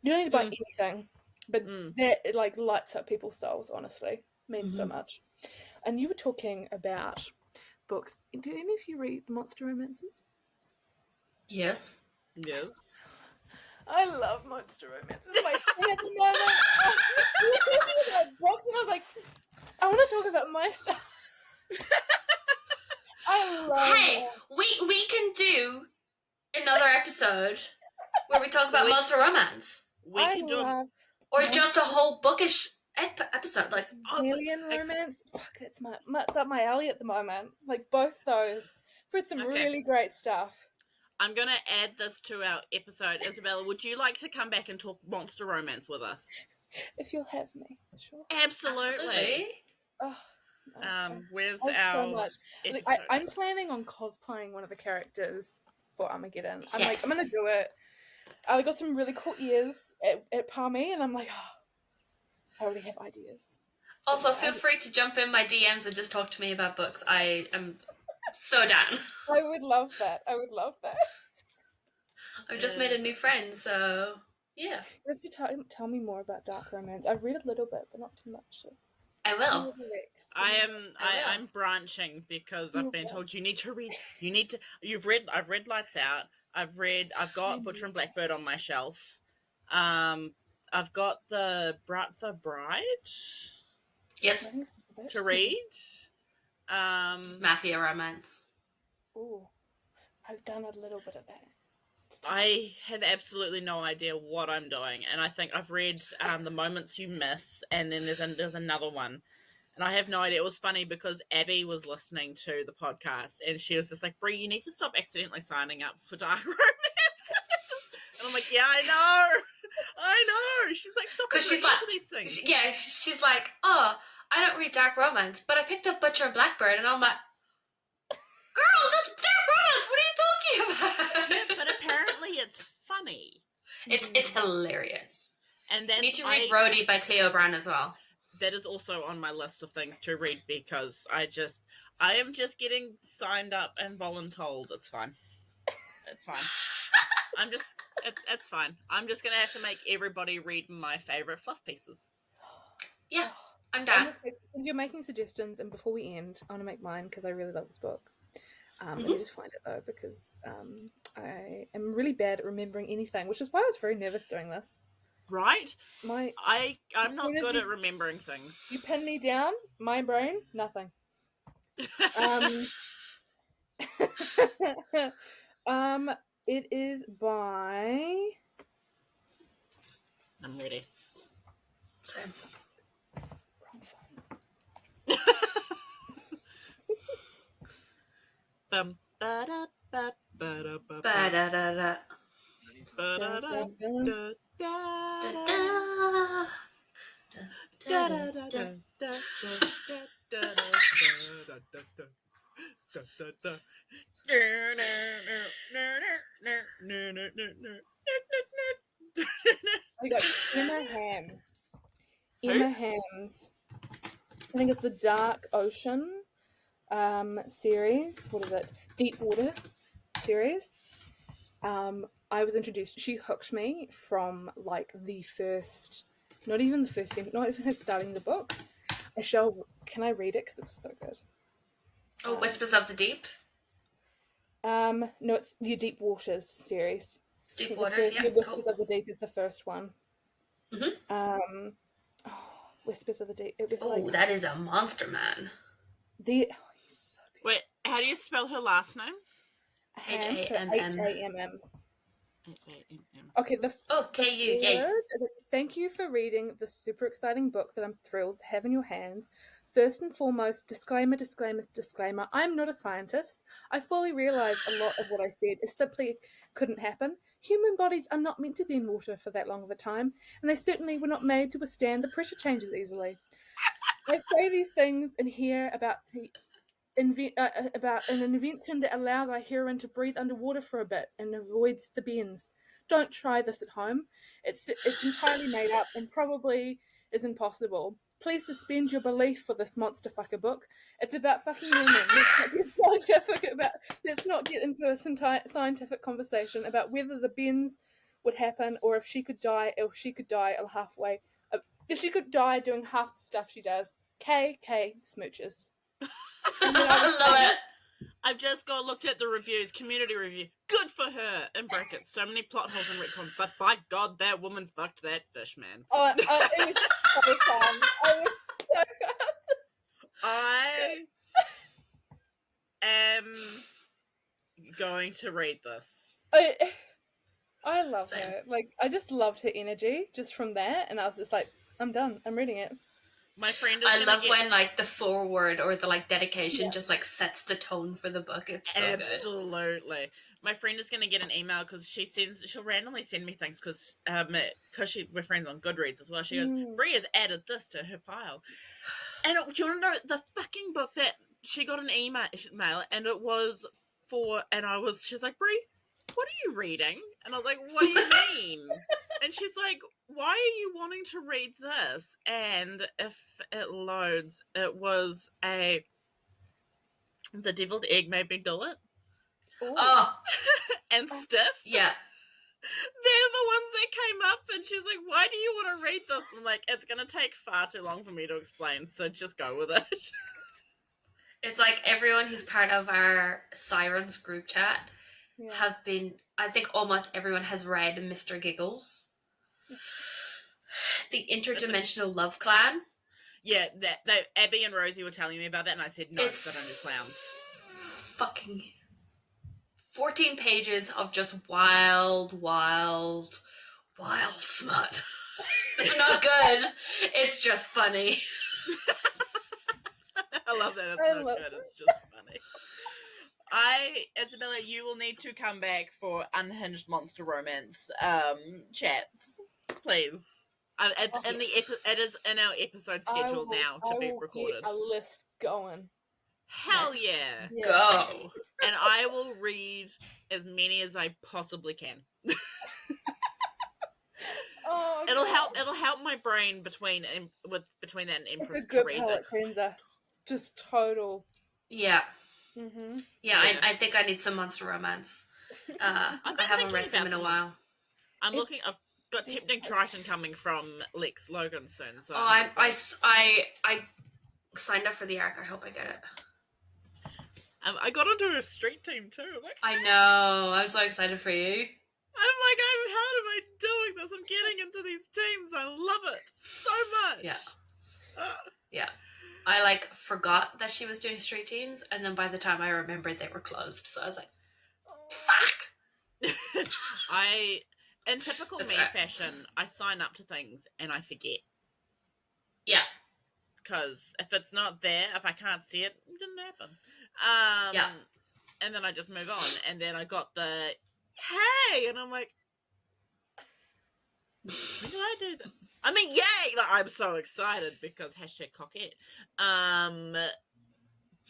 You don't need to buy anything, but Mm. that it like lights up people's souls. Honestly, means so Mhm. much. And you were talking about books. Do any of you read monster romances? Yes. Yes. I love monster romances. It's my thing at the moment. We were talking about books, and I was like, I want to talk about my stuff. I love. Hey, we can do another episode where we talk about monster romance, We I can do love or just a whole bookish episode. Like, alien romance. Fuck, it's up my alley at the moment. Like both those. I've read some Okay. really great stuff. I'm going to add this to our episode. Isabella, would you like to come back and talk monster romance with us? If you'll have me, sure. Absolutely. Oh, okay. Where's Thanks our so much. episode? Like, I'm planning on cosplaying one of the characters for Armageddon. I'm like, I'm gonna Yes. do it. I got some really cool ears at Palmy, and I'm like, I already have ideas. Also, feel free to jump in my DMs and just talk to me about books. I am so down. I would love that. I've just made a new friend, so yeah. You have to tell me more about dark romance. I've read a little bit, but not too much. So. I will. I'm branching because I've been told you need to read. I've read Lights Out. I've got Butcher and Blackbird on my shelf. I've got the Bride. Yes. To read. It's mafia romance. Ooh, I've done a little bit of that. I have absolutely no idea what I'm doing, and I think I've read The Moments You Miss, and then there's another one, and I have no idea. It was funny because Abby was listening to the podcast, and she was just like, "Bree, you need to stop accidentally signing up for dark romance." And I'm like, "Yeah, I know." She's like, "Stop agreeing to these things." She's like, "Oh, I don't read dark romance, but I picked up Butcher and Blackbird," and I'm like, "Girl, that's dark romance. What are you talking about?" Yeah, but apparently it's funny. It's hilarious. And you need to read Rhodey by Cleo Brown as well. That is also on my list of things to read because I am just getting signed up and voluntold. It's fine. It's fine. It's fine. I'm just gonna have to make everybody read my favorite fluff pieces. Yeah, I'm down. You're making suggestions, and before we end, I want to make mine because I really love this book. Let me just find it though, because I am really bad at remembering anything, which is why I was very nervous doing this. Right? I'm not good at remembering things. You pin me down, my brain, nothing. It is by. I'm ready. Same. Wrong phone. I got Emma Ham's. I think it's the Dark Ocean series. What is it? Deep Water series. I was introduced. She hooked me from like the first, not even her starting the book. Can I read it because it was so good? Oh, Whispers of the Deep. No, it's the Deep Waters series. Deep Waters, yeah. Whispers of the Deep is the first one. Mm-hmm. Whispers of the Deep. It was that is a monster man. He's so beautiful. Wait, how do you spell her last name? Hamm. Hamm. Okay, Ku, yay. Thank you for reading this super exciting book that I'm thrilled to have in your hands. First and foremost, disclaimer, I'm not a scientist. I fully realize a lot of what I said is simply couldn't happen. Human bodies are not meant to be in water for that long of a time, and they certainly were not made to withstand the pressure changes easily. I say these things and hear about about an invention that allows our heroine to breathe underwater for a bit and avoids the bends. Don't try this at home. It's entirely made up and probably is impossible. Please suspend your belief for this monster fucker book. It's about fucking women. Let's not get into a scientific conversation about whether the bends would happen, or if she could die halfway, if she could die doing half the stuff she does, K smooches. And then I Love it. I've just looked at the reviews, community review. Good for her, in brackets. So many plot holes and retcons, but by God, that woman fucked that fish, man. it was so fun. I was so fun. I am going to read this. I love Same. her. Like, I just loved her energy just from there, and I was just like, I'm done. I'm reading it. My friend is I love when like the foreword or the like dedication Yeah. just like sets the tone for the book. It's so good. Absolutely. My friend is going to get an email because she'll randomly send me things because we're friends on Goodreads as well. She goes, Bree has added this to her pile. And do you want to know the fucking book that she got an email and it was for, and she's like, Bree, what are you reading? And I was like, what do you mean? And she's like, why are you wanting to read this? And if it loads, it was The Deviled Egg Made Me Do It. Ooh. Oh, And Stiff. yeah. They're the ones that came up, and she's like, why do you want to read this? I'm like, it's going to take far too long for me to explain, so just go with it. It's like everyone who's part of our Sirens group chat Yeah. have been, I think almost everyone has read Mr. Giggles. The Interdimensional Love Clan. Yeah, that Abby and Rosie were telling me about that, and I said, no, It's because I don't do clowns. Fucking 14 pages of just wild smut. It's not good. It's just funny. I love that. It's I not love good. it. It's just funny. Isabella, you will need to come back for Unhinged Monster Romance chats, please. It is in our episode schedule now to be recorded. Get a list going. Hell Let's yeah! Go. And I will read as many as I possibly can. Oh, It'll God. help my brain between that and It's Empress a good Teresa. palate cleanser. Just total. Yeah. Mm-hmm. Yeah, I think I need some monster romance. I haven't read some in a while. I've got Tempting Triton coming from Lex Logan soon. So I signed up for the arc. I hope I get it. I got onto a street team too. I know. I'm so excited for you. I'm like, how am I doing this? I'm getting into these teams. I love it so much. Yeah. Yeah. I like forgot that she was doing street teams, and then by the time I remembered, they were closed. So I was like, fuck. In typical That's me right. fashion, I sign up to things and I forget. Yeah. Because if it's not there, if I can't see it, it didn't happen. Yeah. And then I just move on. And then I got the, hey! And I'm like, when did I do that? I mean, yay! Like, I'm so excited because hashtag cockette.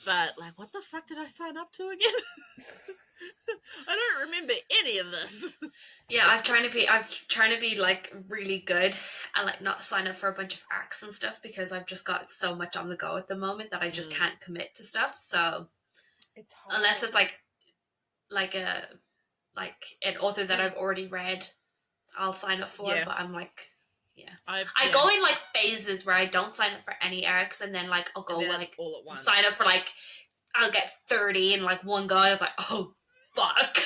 But, like, what the fuck did I sign up to again? I don't remember any of this. Yeah, I'm trying to be like really good and like not sign up for a bunch of arcs and stuff because I've just got so much on the go at the moment that I just can't commit to stuff. So It's hard. unless it's like an author that I've already read, I'll sign up for. Yeah. But I'm like, yeah, I Yeah. go in like phases where I don't sign up for any arcs, and then like I'll go And then like it's all at once. sign up for like I'll get 30 in like one go. I was like, oh fuck.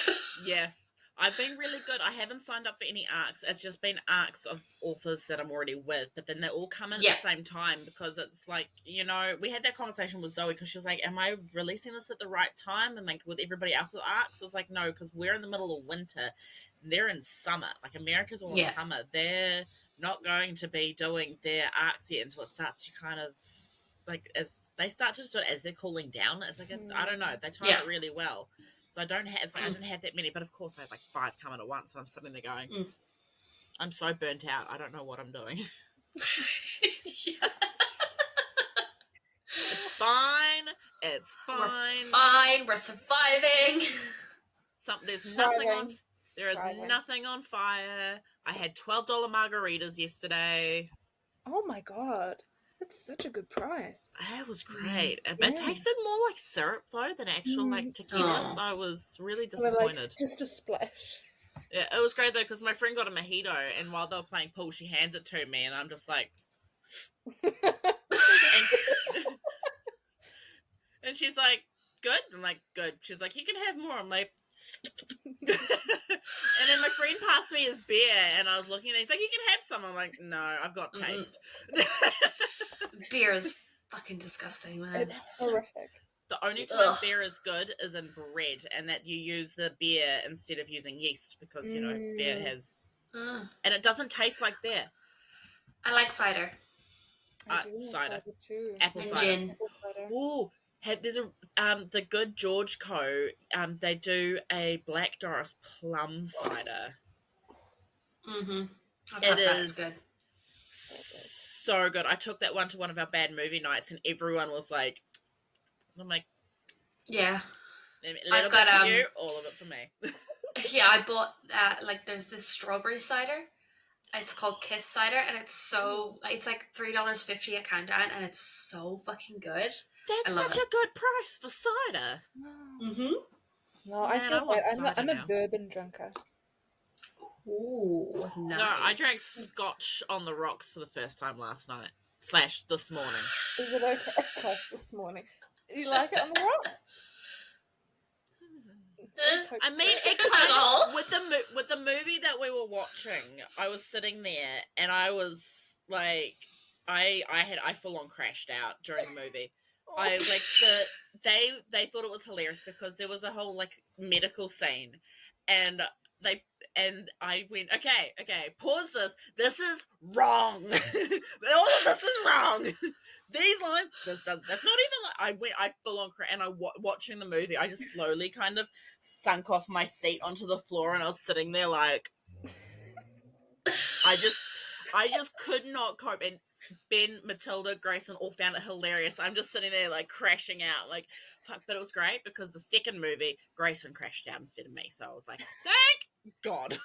Yeah. I've been really good. I haven't signed up for any arcs. It's just been arcs of authors that I'm already with, but then they all come in at the same time because it's like, you know, we had that conversation with Zoe because she was like, am I releasing this at the right time? And like with everybody else with arcs, I was like, no, because we're in the middle of winter. They're in summer. Like America's all in summer. They're not going to be doing their arcs yet until it starts to kind of like as they start to sort of as they're cooling down. It's like I don't know. They time it really well. So I didn't have that many, but of course I had like 5 coming at once, and I'm sitting there going, I'm so burnt out. I don't know what I'm doing. Yeah. It's fine. It's fine. We're fine. We're surviving. There is nothing on fire. I had $12 margaritas yesterday. Oh my god. That's such a good price. It was great. But it tasted more like syrup, though, than actual, like, tequila. So I was really disappointed. Like, just a splash. Yeah, it was great though because my friend got a mojito, and while they were playing pool, she hands it to me, and I'm just like, and, and she's like, "Good." I'm like, "Good." She's like, "You can have more." I'm like, and then my friend passed me his beer, and I was looking at it. He's like, "You can have some." I'm like, "No, I've got taste." Beer is fucking disgusting, man. It's horrific. The only time beer is good is in bread, and that you use the beer instead of using yeast because beer has, and it doesn't taste like beer. I like cider. I do like cider too. apple And cider. gin. Apple cider. Ooh, there's a the Good George Co. They do a Black Doris plum cider. It is good. So good. I took that one to one of our bad movie nights, and everyone was like, "I'm like, yeah, I've got for you, all of it for me." Yeah, I bought there's this strawberry cider. It's called Kiss cider, and it's like $3.50 a countdown, and it's so fucking good. That's such a good price for cider. No, I feel bad. I'm a bourbon drinker. Ooh, nice. No, I drank scotch on the rocks for the first time last night / this morning. Is it okay? This morning. You like it on the rock? I mean, it kind of, with the movie that we were watching, I was sitting there and I was like, I full on crashed out during the movie. I like they thought it was hilarious because there was a whole like medical scene, and I went, okay, pause this. This is wrong. All of this is wrong. These lines, that's not even like, I full on and watching the movie, I just slowly kind of sunk off my seat onto the floor, and I was sitting there like, I just could not cope. And Ben, Matilda, Grayson all found it hilarious. I'm just sitting there like crashing out, like fuck. But it was great because the second movie, Grayson crashed out instead of me, so I was like, thank God.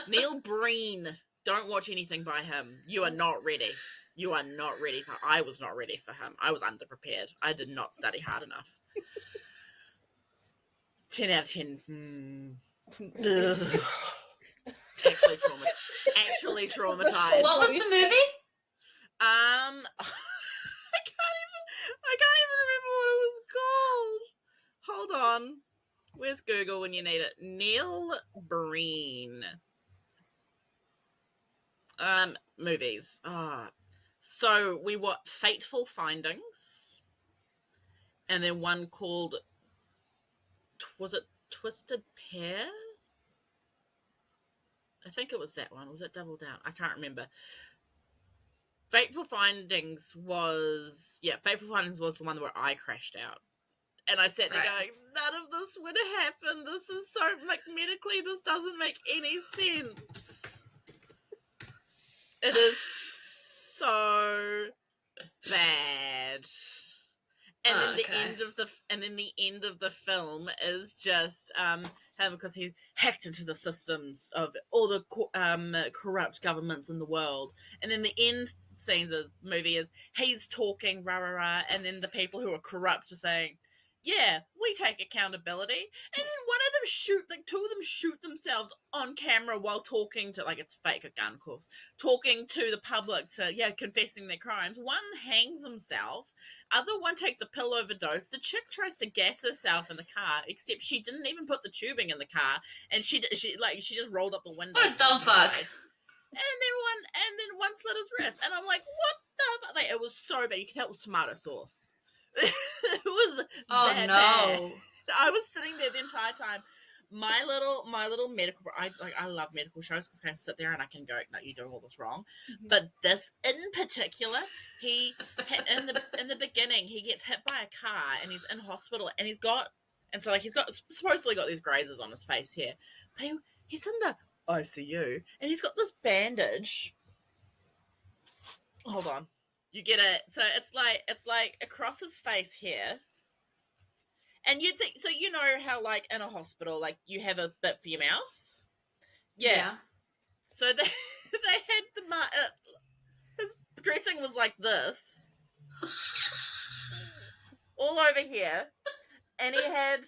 Neil Breen. Don't watch anything by him. You are not ready. You are not ready for. I was not ready for him. I was underprepared. I did not study hard enough. 10 out of 10. Actually traumatized. What was the movie? I can't even remember what it was called. Hold on. Where's Google when you need it? Neil Breen. Movies. So we watched Fateful Findings, and then one called, was it Twisted Pair? I think it was that one. Was it Double Down? I can't remember. Fateful Findings was the one where I crashed out. And I sat there going, none of this would have happened. This is so, like, medically, this doesn't make any sense. It is so bad. And then the end of the film is just because he hacked into the systems of all the corrupt governments in the world. And then the end scenes of the movie is he's talking rah rah rah, and then the people who are corrupt are saying, yeah, we take accountability. And then two of them shoot themselves on camera while talking to, like, it's fake, a gun, of course, talking to the public confessing their crimes. One hangs himself, other one takes a pill overdose. The chick tries to gas herself in the car, except she didn't even put the tubing in the car, and she just rolled up the window. What a dumb fuck. And then one slit his wrist, and I'm like, what the fuck? Like, it was so bad. You could tell it was tomato sauce. It was bad. I was sitting there the entire time. My little medical. I love medical shows because I can sit there and I can go, no, you're doing all this wrong. Mm-hmm. But this in particular, he in the beginning he gets hit by a car and he's in hospital and he's supposedly got these grazes on his face here, but he's in the ICU and he's got this bandage. Hold on. You get it. So it's like across his face here. And you'd think, so you know how like in a hospital, like you have a bit for your mouth? Yeah. So they had his dressing was like this. All over here. And he had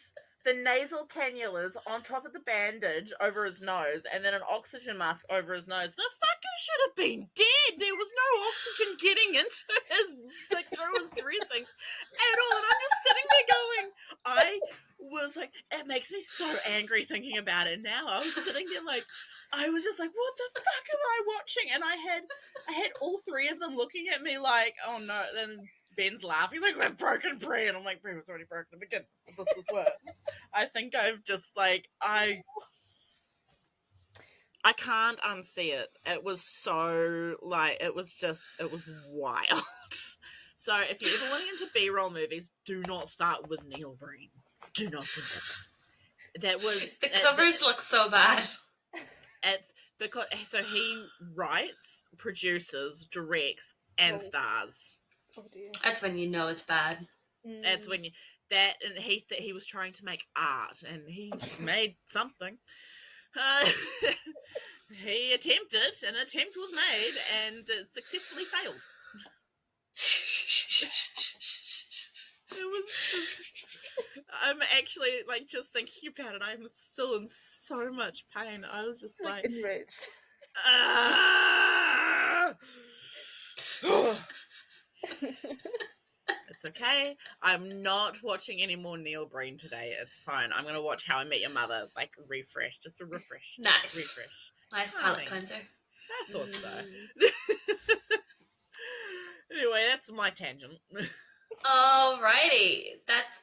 the nasal cannulas on top of the bandage over his nose, and then an oxygen mask over his nose. The fucker should have been dead. There was no oxygen getting into his, like, through his dressing at all. And I'm just sitting there going, I was like, it makes me so angry thinking about it now. I was sitting there like, I was just like, what the fuck am I watching? And I had all three of them looking at me like, oh no. Then Ben's laughing like, we've broken Bree, and I'm like, Bree was already broken to begin. This is worse. I think I've just like I can't unsee it. It was so like it was wild. So if you're ever wanting into B-roll movies, do not start with Neil Breen. Do not do that. That was the covers look so bad. It's because so he writes, produces, directs, and stars. Oh dear. That's when you know it's bad. That's when you and he was trying to make art, and he made something. He attempted, an attempt was made, and it successfully failed. It was I'm actually like just thinking about it. I'm still in so much pain. I was just like enraged. It's okay. I'm not watching any more Neil Breen today. It's fine. I'm gonna watch How I Met Your Mother. Like refresh, just a refresh. Nice. Refresh. Nice palate cleanser. I thought so. Anyway, that's my tangent. Alrighty, that's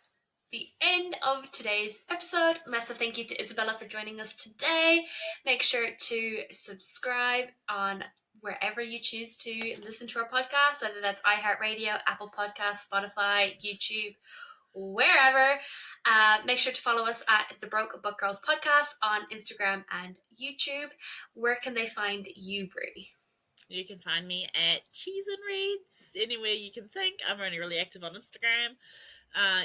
the end of today's episode. Massive thank you to Isabella for joining us today. Make sure to subscribe on wherever you choose to listen to our podcast, whether that's iHeartRadio, Apple Podcasts, Spotify, YouTube, wherever. Make sure to follow us at the Broke Book Girls Podcast on Instagram and YouTube. Where can they find you, Bree? You can find me at Cheese and Reads, anywhere you can think. I'm only really active on Instagram.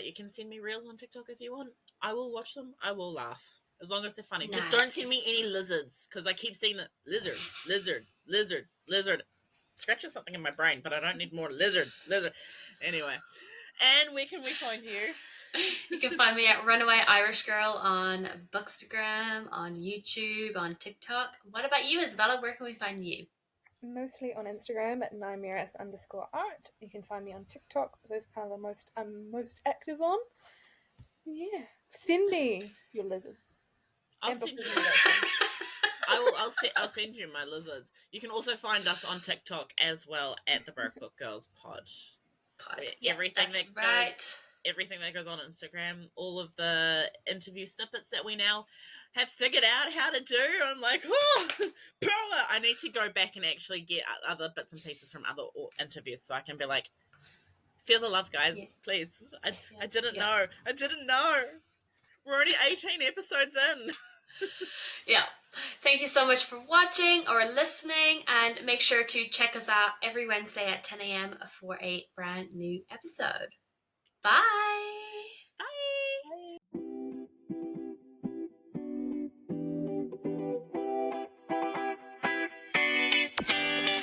You can send me reels on TikTok if you want. I will watch them. I will laugh. As long as they're funny. Nice. Just don't send me any lizards, because I keep seeing the lizard. Scratches something in my brain, but I don't need more lizard. Anyway. And where can we find you? You can find me at Runaway Irish Girl on Bookstagram, on YouTube, on TikTok. What about you, Isabella? Where can we find you? Mostly on Instagram at Nymeris_art. You can find me on TikTok. Those kind of the most I'm most active on. Yeah. Send me your lizards. I'll send you I'll send you my lizards. You can also find us on TikTok as well at the Broke Book Girls Pod. Yeah, Everything that goes on Instagram, all of the interview snippets that we now have figured out how to do. I'm like, oh, power! I need to go back and actually get other bits and pieces from other interviews so I can be like, feel the love, guys, please. I didn't know. We're already 18 episodes in. Yeah. Thank you so much for watching or listening, and make sure to check us out every Wednesday at 10 a.m. for a brand new episode. Bye!